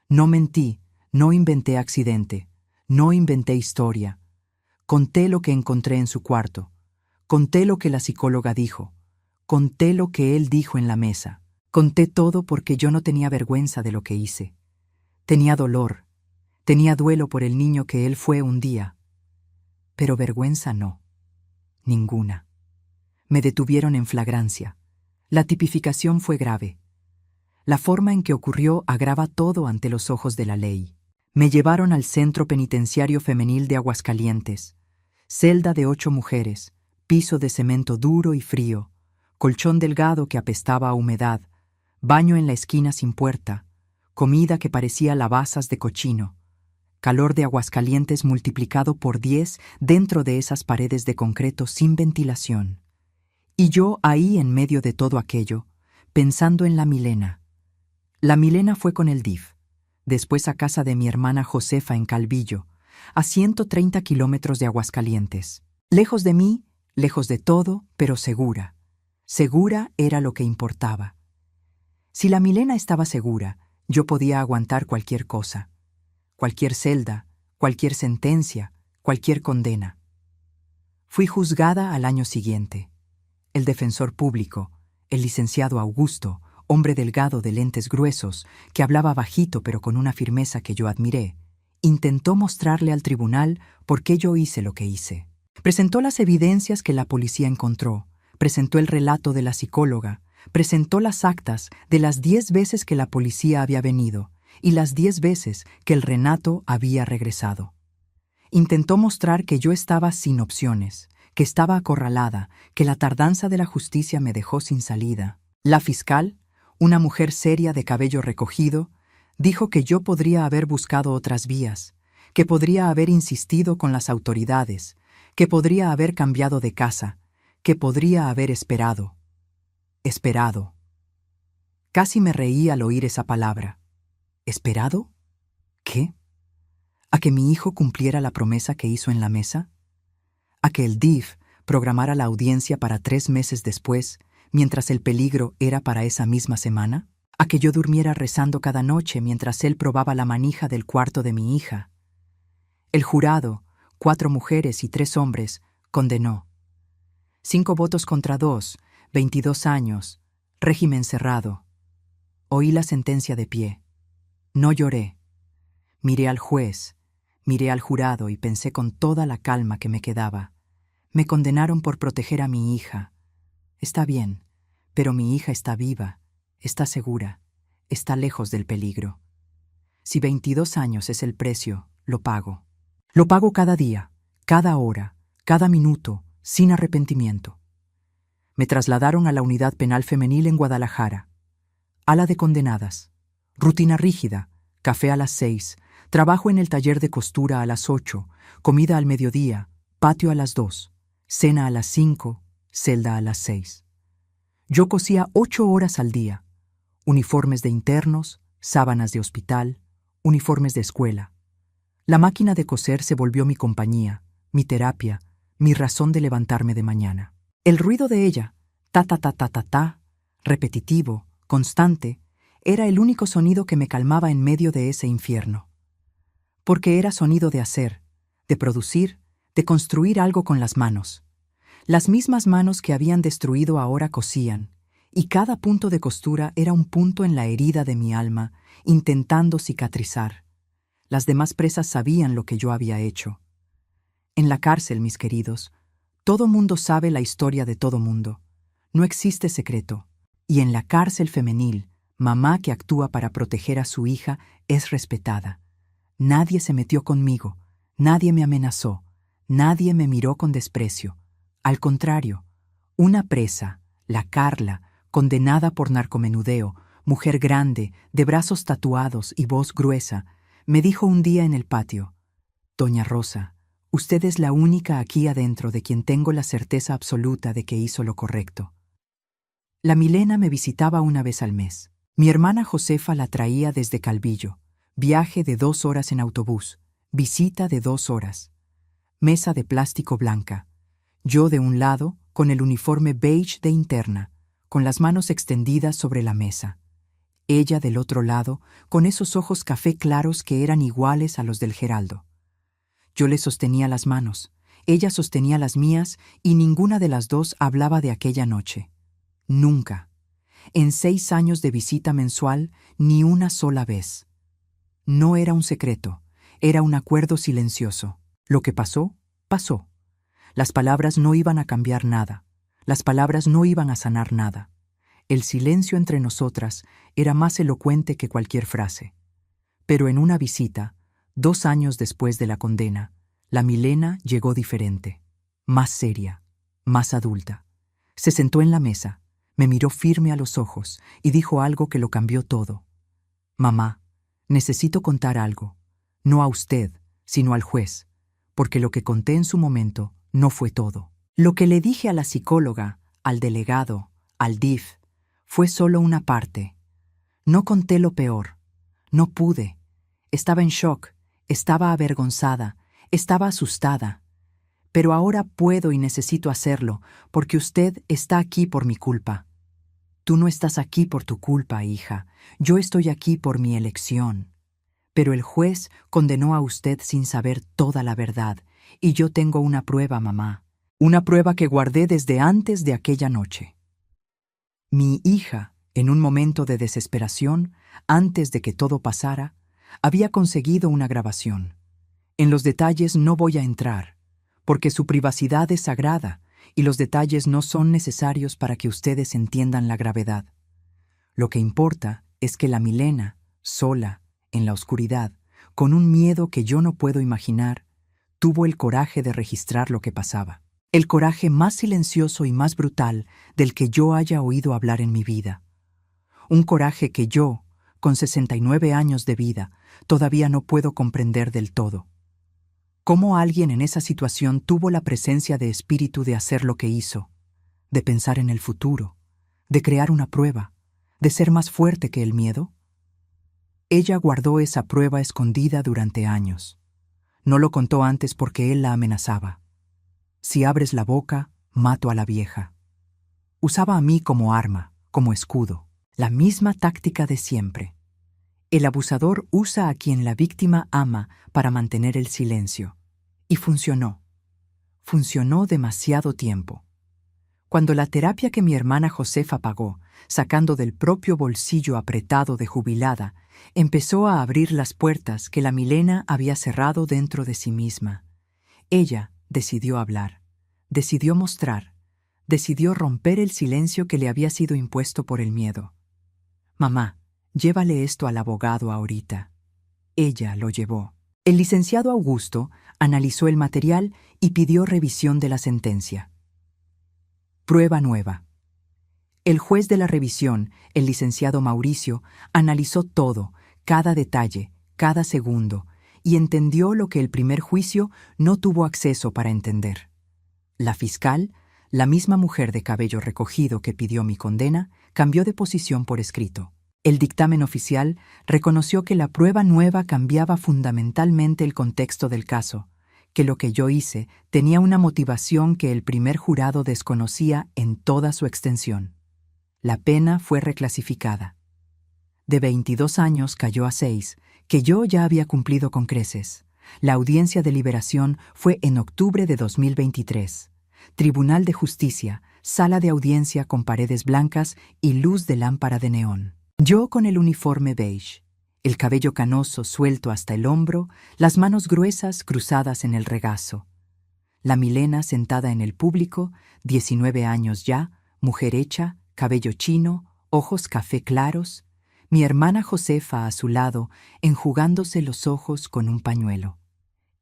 No mentí, no inventé accidente, no inventé historia. Conté lo que encontré en su cuarto, conté lo que la psicóloga dijo, conté lo que él dijo en la mesa. Conté todo porque yo no tenía vergüenza de lo que hice. Tenía dolor, tenía duelo por el niño que él fue un día. Pero vergüenza no, ninguna. Me detuvieron en flagrancia. La tipificación fue grave. La forma en que ocurrió agrava todo ante los ojos de la ley. Me llevaron al Centro Penitenciario Femenil de Aguascalientes. Celda de 8 mujeres, piso de cemento duro y frío, colchón delgado que apestaba a humedad, baño en la esquina sin puerta, comida que parecía lavazas de cochino, calor de Aguascalientes multiplicado por 10 dentro de esas paredes de concreto sin ventilación. Y yo ahí en medio de todo aquello, pensando en la Milena. La Milena fue con el DIF, después a casa de mi hermana Josefa en Calvillo, a 130 kilómetros de Aguascalientes. Lejos de mí, lejos de todo, pero segura. Segura era lo que importaba. Si la Milena estaba segura, yo podía aguantar cualquier cosa, cualquier celda, cualquier sentencia, cualquier condena. Fui juzgada al año siguiente. El defensor público, el licenciado Augusto, hombre delgado de lentes gruesos, que hablaba bajito pero con una firmeza que yo admiré, intentó mostrarle al tribunal por qué yo hice lo que hice. Presentó las evidencias que la policía encontró, presentó el relato de la psicóloga, Presentó las actas de las 10 veces que la policía había venido y las 10 veces que el Renato había regresado. Intentó mostrar que yo estaba sin opciones, que estaba acorralada, que la tardanza de la justicia me dejó sin salida. La fiscal, una mujer seria de cabello recogido, dijo que yo podría haber buscado otras vías, que podría haber insistido con las autoridades, que podría haber cambiado de casa, que podría haber esperado. Esperado. Casi me reí al oír esa palabra. ¿Esperado? ¿Qué? ¿A que mi hijo cumpliera la promesa que hizo en la mesa? ¿A que el DIF programara la audiencia para 3 meses después, mientras el peligro era para esa misma semana? ¿A que yo durmiera rezando cada noche mientras él probaba la manija del cuarto de mi hija? El jurado, 4 mujeres y 3 hombres, condenó. 5 votos contra 2, 22 años, régimen cerrado. Oí la sentencia de pie. No lloré. Miré al juez, miré al jurado y pensé con toda la calma que me quedaba. Me condenaron por proteger a mi hija. Está bien, pero mi hija está viva, está segura, está lejos del peligro. Si 22 años es el precio, lo pago. Lo pago cada día, cada hora, cada minuto, sin arrepentimiento. Me trasladaron a la unidad penal femenil en Guadalajara. Ala de condenadas. Rutina rígida, café a las 6, trabajo en el taller de costura a las 8, comida al mediodía, patio a las 2, cena a las 5, celda a las 6. Yo cosía 8 horas al día. Uniformes de internos, sábanas de hospital, uniformes de escuela. La máquina de coser se volvió mi compañía, mi terapia, mi razón de levantarme de mañana. El ruido de ella, ta ta ta ta ta ta, repetitivo, constante, era el único sonido que me calmaba en medio de ese infierno. Porque era sonido de hacer, de producir, de construir algo con las manos. Las mismas manos que habían destruido ahora cosían, y cada punto de costura era un punto en la herida de mi alma, intentando cicatrizar. Las demás presas sabían lo que yo había hecho. En la cárcel, mis queridos, todo mundo sabe la historia de todo mundo. No existe secreto. Y en la cárcel femenil, mamá que actúa para proteger a su hija es respetada. Nadie se metió conmigo, nadie me amenazó, nadie me miró con desprecio. Al contrario, una presa, la Carla, condenada por narcomenudeo, mujer grande, de brazos tatuados y voz gruesa, me dijo un día en el patio: «Doña Rosa, usted es la única aquí adentro de quien tengo la certeza absoluta de que hizo lo correcto». La Milena me visitaba una vez al mes. Mi hermana Josefa la traía desde Calvillo. Viaje de 2 horas en autobús. Visita de 2 horas. Mesa de plástico blanca. Yo de un lado, con el uniforme beige de interna, con las manos extendidas sobre la mesa. Ella del otro lado, con esos ojos café claros que eran iguales a los del Geraldo. Yo le sostenía las manos, ella sostenía las mías y ninguna de las dos hablaba de aquella noche. Nunca. En 6 años de visita mensual, ni una sola vez. No era un secreto, era un acuerdo silencioso. Lo que pasó, pasó. Las palabras no iban a cambiar nada. Las palabras no iban a sanar nada. El silencio entre nosotras era más elocuente que cualquier frase. Pero en una visita, 2 años después de la condena, la Milena llegó diferente, más seria, más adulta. Se sentó en la mesa, me miró firme a los ojos y dijo algo que lo cambió todo. «Mamá, necesito contar algo, no a usted, sino al juez, porque lo que conté en su momento no fue todo. Lo que le dije a la psicóloga, al delegado, al DIF, fue solo una parte. No conté lo peor. No pude. Estaba en shock, estaba avergonzada, estaba asustada. Pero ahora puedo y necesito hacerlo, porque usted está aquí por mi culpa. Tú no estás aquí por tu culpa, hija. Yo estoy aquí por mi elección. Pero el juez condenó a usted sin saber toda la verdad, y yo tengo una prueba, mamá. Una prueba que guardé desde antes de aquella noche». Mi hija, en un momento de desesperación, antes de que todo pasara, había conseguido una grabación. En los detalles no voy a entrar, porque su privacidad es sagrada y los detalles no son necesarios para que ustedes entiendan la gravedad. Lo que importa es que la Milena, sola, en la oscuridad, con un miedo que yo no puedo imaginar, tuvo el coraje de registrar lo que pasaba. El coraje más silencioso y más brutal del que yo haya oído hablar en mi vida. Un coraje que yo, con 69 años de vida, todavía no puedo comprender del todo. ¿Cómo alguien en esa situación tuvo la presencia de espíritu de hacer lo que hizo, de pensar en el futuro, de crear una prueba, de ser más fuerte que el miedo? Ella guardó esa prueba escondida durante años. No lo contó antes porque él la amenazaba. Si abres la boca, mato a la vieja. Usaba a mí como arma, como escudo. La misma táctica de siempre. El abusador usa a quien la víctima ama para mantener el silencio. Y funcionó. Funcionó demasiado tiempo. Cuando la terapia que mi hermana Josefa pagó, sacando del propio bolsillo apretado de jubilada, empezó a abrir las puertas que la Milena había cerrado dentro de sí misma, ella decidió hablar, decidió mostrar, decidió romper el silencio que le había sido impuesto por el miedo. Mamá, llévale esto al abogado ahorita. Ella lo llevó. El licenciado Augusto analizó el material y pidió revisión de la sentencia. Prueba nueva. El juez de la revisión, el licenciado Mauricio, analizó todo, cada detalle, cada segundo, y entendió lo que el primer juicio no tuvo acceso para entender. La fiscal, la misma mujer de cabello recogido que pidió mi condena, cambió de posición por escrito. El dictamen oficial reconoció que la prueba nueva cambiaba fundamentalmente el contexto del caso, que lo que yo hice tenía una motivación que el primer jurado desconocía en toda su extensión. La pena fue reclasificada. De 22 años cayó a 6, que yo ya había cumplido con creces. La audiencia de liberación fue en octubre de 2023. Tribunal de Justicia, sala de audiencia con paredes blancas y luz de lámpara de neón. Yo con el uniforme beige, el cabello canoso suelto hasta el hombro, las manos gruesas cruzadas en el regazo. La Milena sentada en el público, 19 años ya, mujer hecha, cabello chino, ojos café claros, mi hermana Josefa a su lado, enjugándose los ojos con un pañuelo.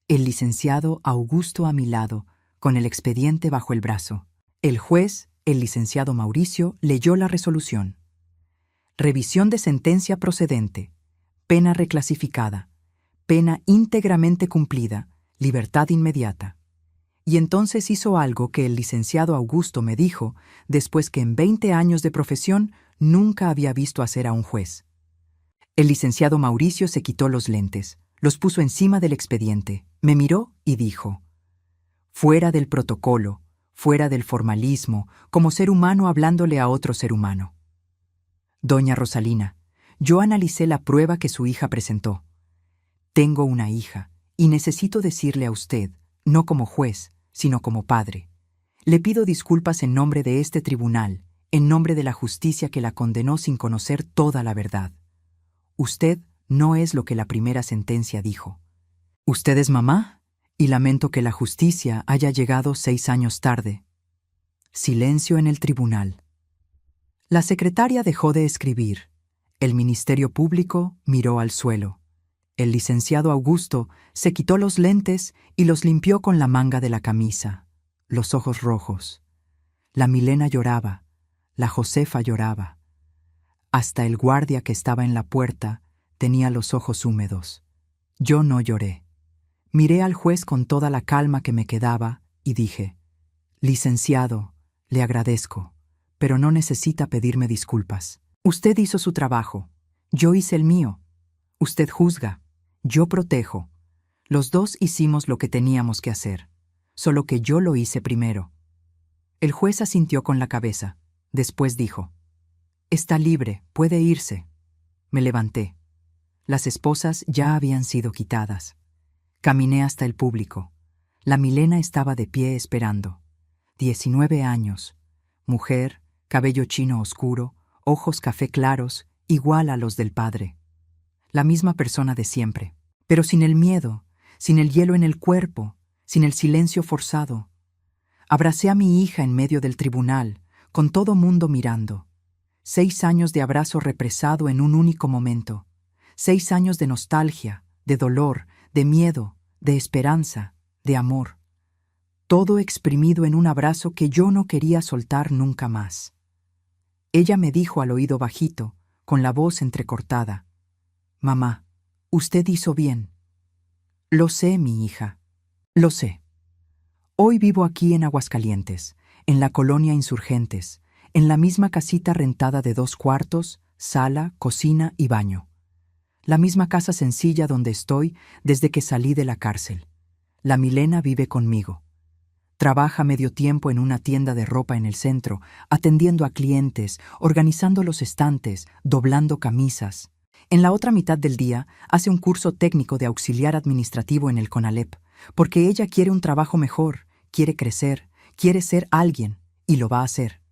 El licenciado Augusto a mi lado, con el expediente bajo el brazo. El juez, el licenciado Mauricio, leyó la resolución. Revisión de sentencia procedente. Pena reclasificada. Pena íntegramente cumplida. Libertad inmediata. Y entonces hizo algo que el licenciado Augusto me dijo después que en 20 años de profesión nunca había visto hacer a un juez. El licenciado Mauricio se quitó los lentes, los puso encima del expediente, me miró y dijo: fuera del protocolo, fuera del formalismo, como ser humano hablándole a otro ser humano. Doña Rosalina, yo analicé la prueba que su hija presentó. Tengo una hija y necesito decirle a usted, no como juez, sino como padre. Le pido disculpas en nombre de este tribunal, en nombre de la justicia que la condenó sin conocer toda la verdad. Usted no es lo que la primera sentencia dijo. Usted es mamá, y lamento que la justicia haya llegado 6 años tarde. Silencio en el tribunal. La secretaria dejó de escribir. El Ministerio Público miró al suelo. El licenciado Augusto se quitó los lentes y los limpió con la manga de la camisa, los ojos rojos. La Milena lloraba, la Josefa lloraba. Hasta el guardia que estaba en la puerta tenía los ojos húmedos. Yo no lloré. Miré al juez con toda la calma que me quedaba y dije: licenciado, le agradezco, pero no necesita pedirme disculpas. Usted hizo su trabajo, yo hice el mío. Usted juzga, yo protejo. Los dos hicimos lo que teníamos que hacer, solo que yo lo hice primero. El juez asintió con la cabeza. Después dijo: está libre, puede irse. Me levanté. Las esposas ya habían sido quitadas. Caminé hasta el público. La Milena estaba de pie esperando. 19 años. Mujer, cabello chino oscuro, ojos café claros, igual a los del padre. La misma persona de siempre, pero sin el miedo, sin el hielo en el cuerpo, sin el silencio forzado. Abracé a mi hija en medio del tribunal, con todo mundo mirando. 6 años de abrazo represado en un único momento. 6 años de nostalgia, de dolor, de miedo, de esperanza, de amor. Todo exprimido en un abrazo que yo no quería soltar nunca más. Ella me dijo al oído bajito, con la voz entrecortada: «Mamá, usted hizo bien». «Lo sé, mi hija, lo sé. Hoy vivo aquí en Aguascalientes, en la colonia Insurgentes, en la misma casita rentada de 2 cuartos, sala, cocina y baño. La misma casa sencilla donde estoy desde que salí de la cárcel. La Milena vive conmigo. Trabaja medio tiempo en una tienda de ropa en el centro, atendiendo a clientes, organizando los estantes, doblando camisas. En la otra mitad del día hace un curso técnico de auxiliar administrativo en el CONALEP, porque ella quiere un trabajo mejor, quiere crecer, quiere ser alguien, y lo va a hacer.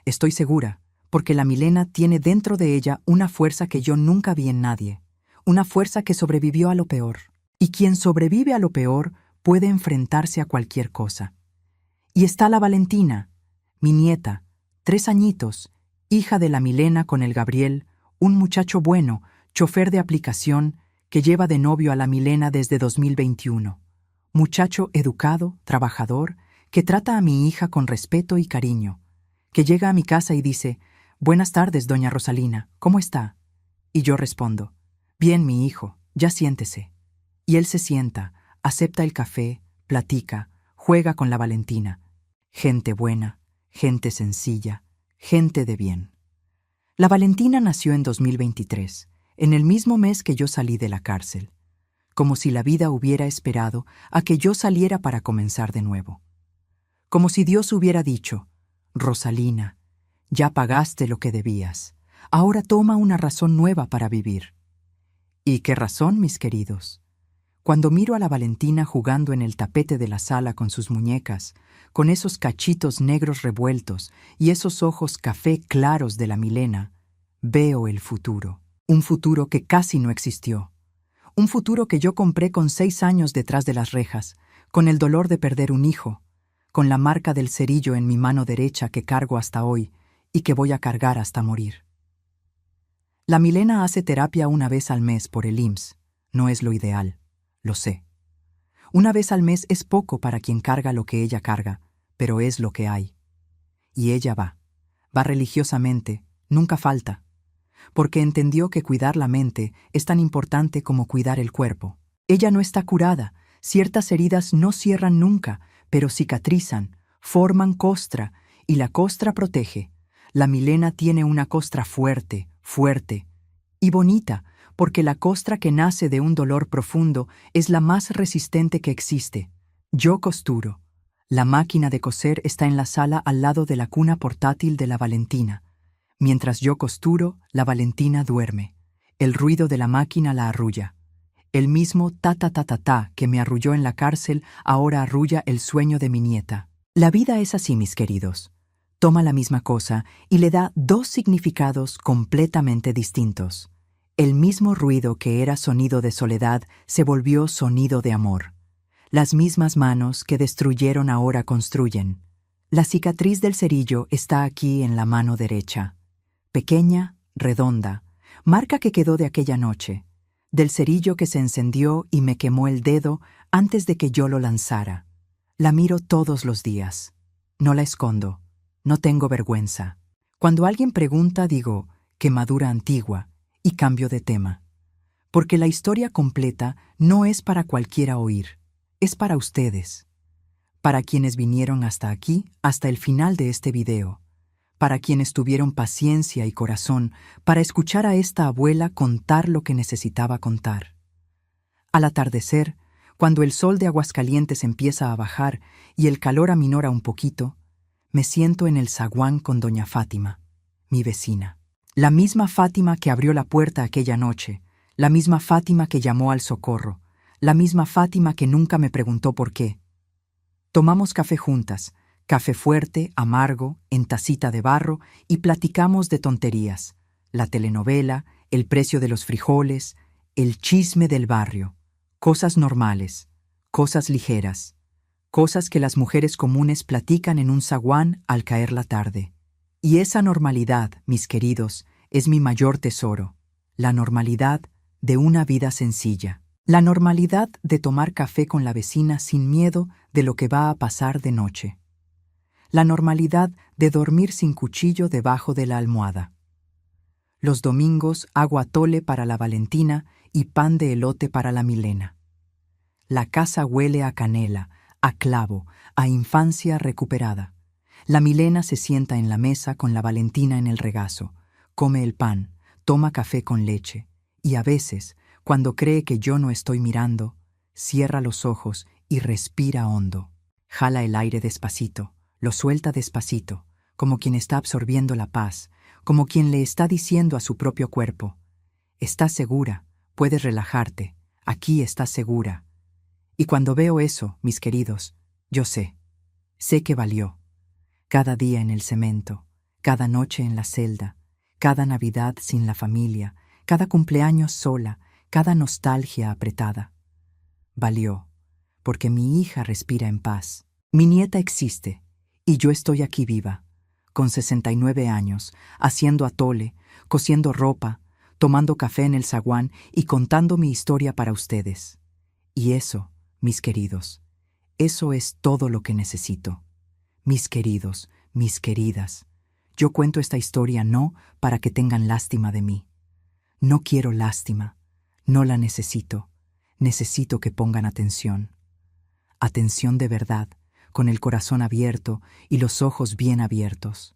Estoy segura, porque la Milena tiene dentro de ella una fuerza que yo nunca vi en nadie, una fuerza que sobrevivió a lo peor. Y quien sobrevive a lo peor puede enfrentarse a cualquier cosa. Y está la Valentina, mi nieta, 3 añitos, hija de la Milena con el Gabriel, un muchacho bueno, chofer de aplicación, que lleva de novio a la Milena desde 2021. Muchacho educado, trabajador, que trata a mi hija con respeto y cariño, que llega a mi casa y dice: «Buenas tardes, doña Rosalina, ¿cómo está?». Y yo respondo: «Bien, mi hijo, ya siéntese». Y él se sienta, acepta el café, platica, juega con la Valentina. Gente buena, gente sencilla, gente de bien. La Valentina nació en 2023, en el mismo mes que yo salí de la cárcel, como si la vida hubiera esperado a que yo saliera para comenzar de nuevo. Como si Dios hubiera dicho: «Rosalina, ya pagaste lo que debías, ahora toma una razón nueva para vivir». ¿Y qué razón, mis queridos? Cuando miro a la Valentina jugando en el tapete de la sala con sus muñecas, con esos cachitos negros revueltos y esos ojos café claros de la Milena, veo el futuro. Un futuro que casi no existió. Un futuro que yo compré con 6 años detrás de las rejas, con el dolor de perder un hijo, con la marca del cerillo en mi mano derecha que cargo hasta hoy y que voy a cargar hasta morir. La Milena hace terapia 1 vez al mes por el IMSS. No es lo ideal. Lo sé. 1 vez al mes es poco para quien carga lo que ella carga, pero es lo que hay. Y ella va religiosamente, nunca falta, porque entendió que cuidar la mente es tan importante como cuidar el cuerpo. Ella no está curada, ciertas heridas no cierran nunca, pero cicatrizan, forman costra, y la costra protege. La Milena tiene una costra fuerte, fuerte y bonita, porque la costra que nace de un dolor profundo es la más resistente que existe. Yo costuro. La máquina de coser está en la sala al lado de la cuna portátil de la Valentina. Mientras yo costuro, la Valentina duerme. El ruido de la máquina la arrulla. El mismo ta-ta-ta-ta-ta que me arrulló en la cárcel ahora arrulla el sueño de mi nieta. La vida es así, mis queridos. Toma la misma cosa y le da 2 significados completamente distintos. El mismo ruido que era sonido de soledad se volvió sonido de amor. Las mismas manos que destruyeron ahora construyen. La cicatriz del cerillo está aquí en la mano derecha. Pequeña, redonda, marca que quedó de aquella noche, del cerillo que se encendió y me quemó el dedo antes de que yo lo lanzara. La miro todos los días. No la escondo. No tengo vergüenza. Cuando alguien pregunta, digo: quemadura antigua, y cambio de tema. Porque la historia completa no es para cualquiera oír, es para ustedes. Para quienes vinieron hasta aquí, hasta el final de este video. Para quienes tuvieron paciencia y corazón para escuchar a esta abuela contar lo que necesitaba contar. Al atardecer, cuando el sol de Aguascalientes empieza a bajar y el calor aminora un poquito, me siento en el zaguán con doña Fátima, mi vecina. La misma Fátima que abrió la puerta aquella noche, la misma Fátima que llamó al socorro, la misma Fátima que nunca me preguntó por qué. Tomamos café juntas, café fuerte, amargo, en tacita de barro, y platicamos de tonterías, la telenovela, el precio de los frijoles, el chisme del barrio, cosas normales, cosas ligeras, cosas que las mujeres comunes platican en un zaguán al caer la tarde. Y esa normalidad, mis queridos, es mi mayor tesoro, la normalidad de una vida sencilla. La normalidad de tomar café con la vecina sin miedo de lo que va a pasar de noche. La normalidad de dormir sin cuchillo debajo de la almohada. Los domingos hago atole para la Valentina y pan de elote para la Milena. La casa huele a canela, a clavo, a infancia recuperada. La Milena se sienta en la mesa con la Valentina en el regazo, come el pan, toma café con leche, y a veces, cuando cree que yo no estoy mirando, cierra los ojos y respira hondo. Jala el aire despacito, lo suelta despacito, como quien está absorbiendo la paz, como quien le está diciendo a su propio cuerpo: estás segura, puedes relajarte, aquí estás segura. Y cuando veo eso, mis queridos, yo sé que valió. Cada día en el cemento, cada noche en la celda, cada Navidad sin la familia, cada cumpleaños sola, cada nostalgia apretada. Valió, porque mi hija respira en paz. Mi nieta existe, y yo estoy aquí viva, con 69 años, haciendo atole, cosiendo ropa, tomando café en el zaguán y contando mi historia para ustedes. Y eso, mis queridos, eso es todo lo que necesito. Mis queridos, mis queridas, yo cuento esta historia no para que tengan lástima de mí. No quiero lástima, no la necesito. Necesito que pongan atención. Atención de verdad, con el corazón abierto y los ojos bien abiertos.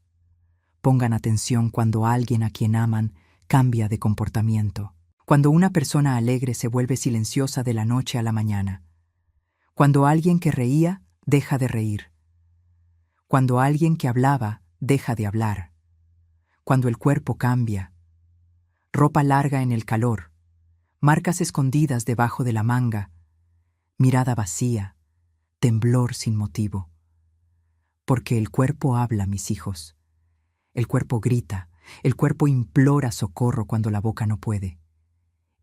Pongan atención cuando alguien a quien aman cambia de comportamiento. Cuando una persona alegre se vuelve silenciosa de la noche a la mañana. Cuando alguien que reía deja de reír. Cuando alguien que hablaba deja de hablar. Cuando el cuerpo cambia. Ropa larga en el calor. Marcas escondidas debajo de la manga. Mirada vacía. Temblor sin motivo. Porque el cuerpo habla, mis hijos. El cuerpo grita. El cuerpo implora socorro cuando la boca no puede.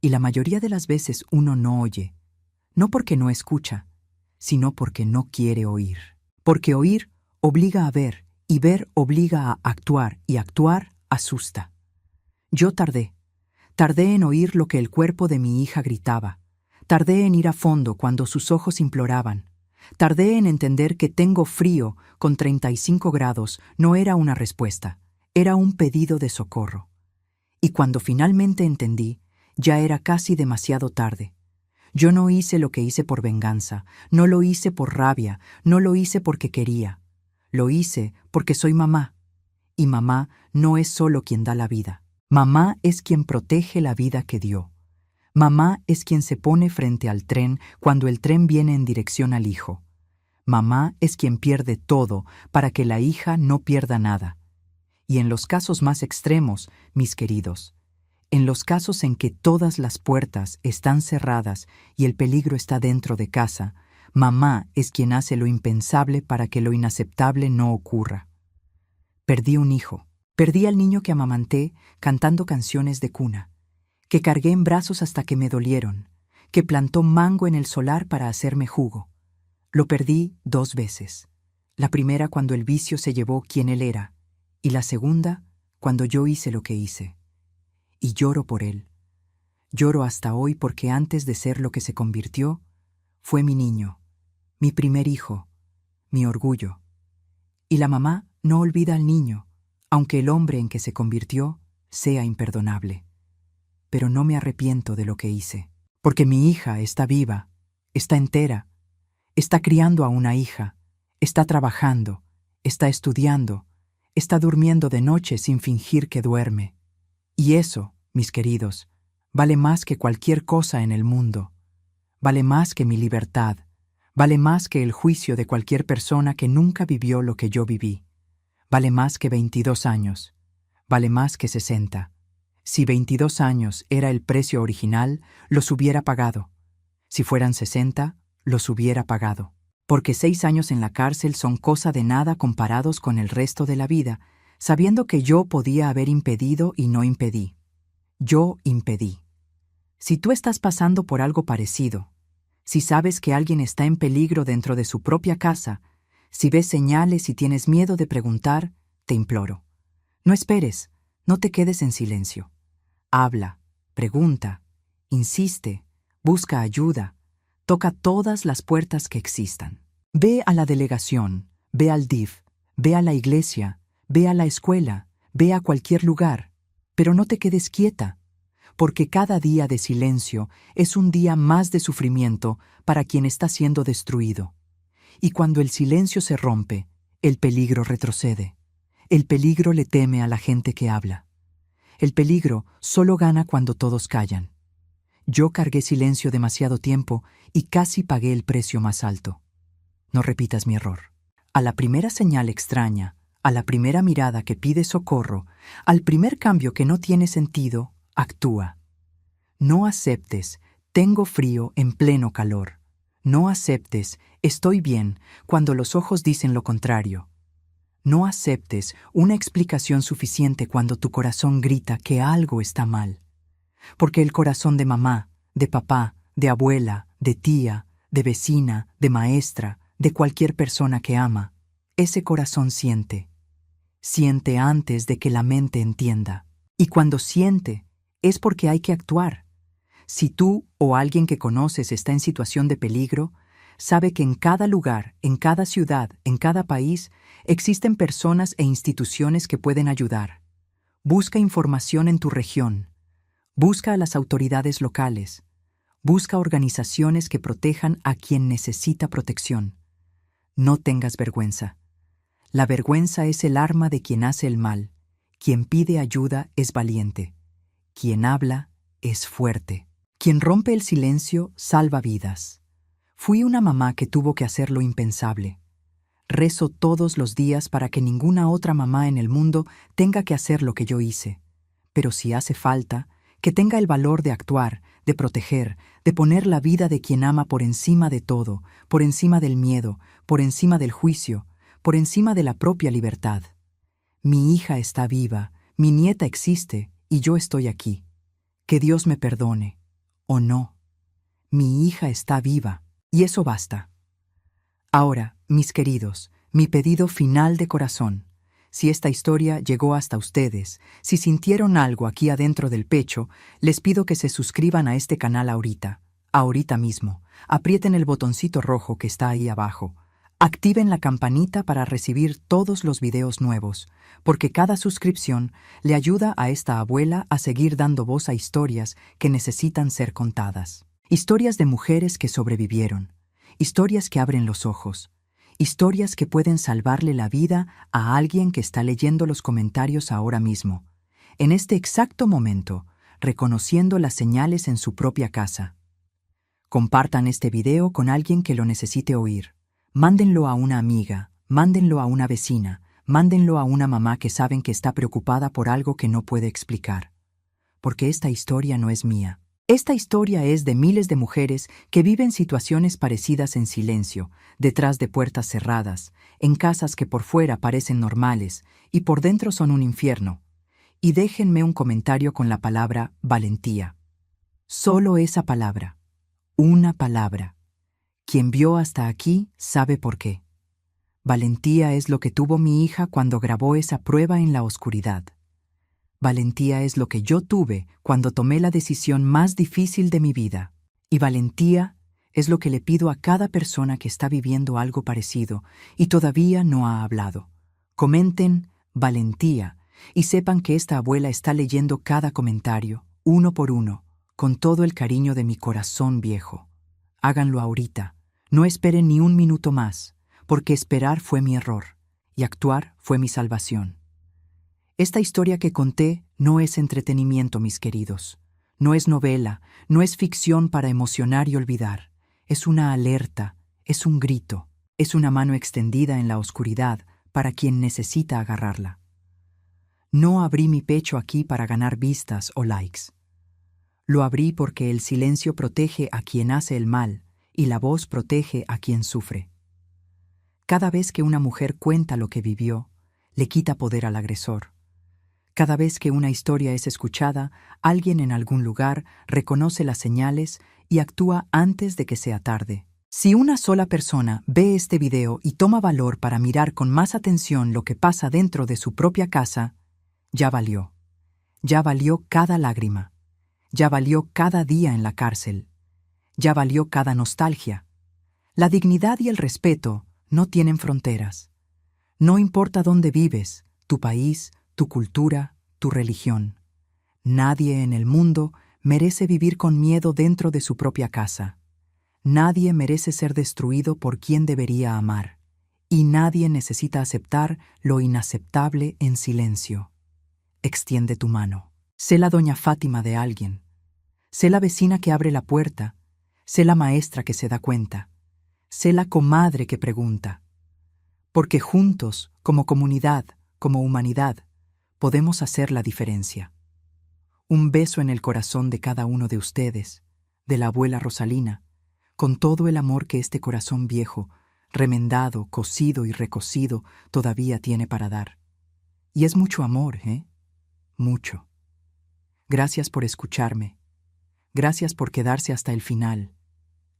Y la mayoría de las veces uno no oye. No porque no escucha, sino porque no quiere oír. Porque oír obliga a ver, y ver obliga a actuar, y actuar asusta. Yo tardé en oír lo que el cuerpo de mi hija gritaba. Tardé en ir a fondo cuando sus ojos imploraban. Tardé en entender que tengo frío con 35 grados no era una respuesta, era un pedido de socorro. Y cuando finalmente entendí, ya era casi demasiado tarde. Yo no hice lo que hice por venganza, no lo hice por rabia, no lo hice porque quería. Lo hice porque soy mamá. Y mamá no es solo quien da la vida. Mamá es quien protege la vida que dio. Mamá es quien se pone frente al tren cuando el tren viene en dirección al hijo. Mamá es quien pierde todo para que la hija no pierda nada. Y en los casos más extremos, mis queridos, en los casos en que todas las puertas están cerradas y el peligro está dentro de casa, mamá es quien hace lo impensable para que lo inaceptable no ocurra. Perdí un hijo. Perdí al niño que amamanté cantando canciones de cuna, que cargué en brazos hasta que me dolieron, que plantó mango en el solar para hacerme jugo. Lo perdí 2 veces. La primera cuando el vicio se llevó quien él era, y la segunda cuando yo hice lo que hice. Y lloro por él. Lloro hasta hoy porque antes de ser lo que se convirtió, fue mi niño, mi primer hijo, mi orgullo. Y la mamá no olvida al niño, aunque el hombre en que se convirtió sea imperdonable. Pero no me arrepiento de lo que hice, porque mi hija está viva, está entera, está criando a una hija, está trabajando, está estudiando, está durmiendo de noche sin fingir que duerme. Y eso, mis queridos, vale más que cualquier cosa en el mundo. Vale más que mi libertad, vale más que el juicio de cualquier persona que nunca vivió lo que yo viví. Vale más que 22 años, vale más que 60. Si 22 años era el precio original, los hubiera pagado. Si fueran 60, los hubiera pagado. Porque 6 años en la cárcel son cosa de nada comparados con el resto de la vida, sabiendo que yo podía haber impedido y no impedí. Yo impedí. Si tú estás pasando por algo parecido, Si sabes que alguien está en peligro dentro de su propia casa, si ves señales y tienes miedo de preguntar, te imploro. No esperes, no te quedes en silencio. Habla, pregunta, insiste, busca ayuda, toca todas las puertas que existan. Ve a la delegación, ve al DIF, ve a la iglesia, ve a la escuela, ve a cualquier lugar, pero no te quedes quieta, porque cada día de silencio es un día más de sufrimiento para quien está siendo destruido. Y cuando el silencio se rompe, el peligro retrocede. El peligro le teme a la gente que habla. El peligro solo gana cuando todos callan. Yo cargué silencio demasiado tiempo y casi pagué el precio más alto. No repitas mi error. A la primera señal extraña, a la primera mirada que pide socorro, al primer cambio que no tiene sentido, actúa. No aceptes, tengo frío en pleno calor. No aceptes, estoy bien, cuando los ojos dicen lo contrario. No aceptes una explicación suficiente cuando tu corazón grita que algo está mal. Porque el corazón de mamá, de papá, de abuela, de tía, de vecina, de maestra, de cualquier persona que ama, ese corazón siente. Siente antes de que la mente entienda. Y cuando siente, es porque hay que actuar. Si tú o alguien que conoces está en situación de peligro, sabe que en cada lugar, en cada ciudad, en cada país, existen personas e instituciones que pueden ayudar. Busca información en tu región. Busca a las autoridades locales. Busca organizaciones que protejan a quien necesita protección. No tengas vergüenza. La vergüenza es el arma de quien hace el mal. Quien pide ayuda es valiente. Quien habla es fuerte. Quien rompe el silencio salva vidas. Fui una mamá que tuvo que hacer lo impensable. Rezo todos los días para que ninguna otra mamá en el mundo tenga que hacer lo que yo hice. Pero si hace falta, que tenga el valor de actuar, de proteger, de poner la vida de quien ama por encima de todo, por encima del miedo, por encima del juicio, por encima de la propia libertad. Mi hija está viva, mi nieta existe y yo estoy aquí. Que Dios me perdone. O no. Mi hija está viva, y eso basta. Ahora, mis queridos, mi pedido final de corazón. Si esta historia llegó hasta ustedes, si sintieron algo aquí adentro del pecho, les pido que se suscriban a este canal ahorita mismo. Aprieten el botoncito rojo que está ahí abajo. Activen la campanita para recibir todos los videos nuevos, porque cada suscripción le ayuda a esta abuela a seguir dando voz a historias que necesitan ser contadas. Historias de mujeres que sobrevivieron, historias que abren los ojos, historias que pueden salvarle la vida a alguien que está leyendo los comentarios ahora mismo, en este exacto momento, reconociendo las señales en su propia casa. Compartan este video con alguien que lo necesite oír. Mándenlo a una amiga, mándenlo a una vecina, mándenlo a una mamá que saben que está preocupada por algo que no puede explicar. Porque esta historia no es mía. Esta historia es de miles de mujeres que viven situaciones parecidas en silencio, detrás de puertas cerradas, en casas que por fuera parecen normales y por dentro son un infierno. Y déjenme un comentario con la palabra valentía. Solo esa palabra. Una palabra. Quien vio hasta aquí sabe por qué. Valentía es lo que tuvo mi hija cuando grabó esa prueba en la oscuridad. Valentía es lo que yo tuve cuando tomé la decisión más difícil de mi vida. Y valentía es lo que le pido a cada persona que está viviendo algo parecido y todavía no ha hablado. Comenten valentía y sepan que esta abuela está leyendo cada comentario, uno por uno, con todo el cariño de mi corazón viejo. Háganlo ahorita. No esperen ni un minuto más, porque esperar fue mi error y actuar fue mi salvación. Esta historia que conté no es entretenimiento, mis queridos. No es novela, no es ficción para emocionar y olvidar. Es una alerta, es un grito, es una mano extendida en la oscuridad para quien necesita agarrarla. No abrí mi pecho aquí para ganar vistas o likes. Lo abrí porque el silencio protege a quien hace el mal y la voz protege a quien sufre. Cada vez que una mujer cuenta lo que vivió, le quita poder al agresor. Cada vez que una historia es escuchada, alguien en algún lugar reconoce las señales y actúa antes de que sea tarde. Si una sola persona ve este video y toma valor para mirar con más atención lo que pasa dentro de su propia casa, ya valió. Ya valió cada lágrima. Ya valió cada día en la cárcel. Ya valió cada nostalgia. La dignidad y el respeto no tienen fronteras. No importa dónde vives, tu país, tu cultura, tu religión. Nadie en el mundo merece vivir con miedo dentro de su propia casa. Nadie merece ser destruido por quien debería amar. Y nadie necesita aceptar lo inaceptable en silencio. Extiende tu mano. Sé la doña Fátima de alguien. Sé la vecina que abre la puerta. Sé la maestra que se da cuenta. Sé la comadre que pregunta. Porque juntos, como comunidad, como humanidad, podemos hacer la diferencia. Un beso en el corazón de cada uno de ustedes, de la abuela Rosalina, con todo el amor que este corazón viejo, remendado, cosido y recosido, todavía tiene para dar. Y es mucho amor, ¿eh? Mucho. Gracias por escucharme. Gracias por quedarse hasta el final.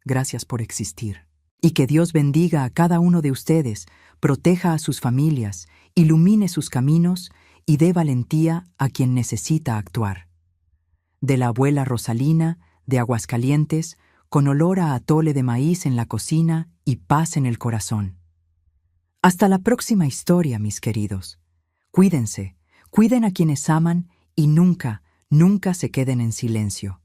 Gracias por existir. Y que Dios bendiga a cada uno de ustedes, proteja a sus familias, ilumine sus caminos y dé valentía a quien necesita actuar. De la abuela Rosalina, de Aguascalientes, con olor a atole de maíz en la cocina y paz en el corazón. Hasta la próxima historia, mis queridos. Cuídense, cuiden a quienes aman y nunca, nunca se queden en silencio.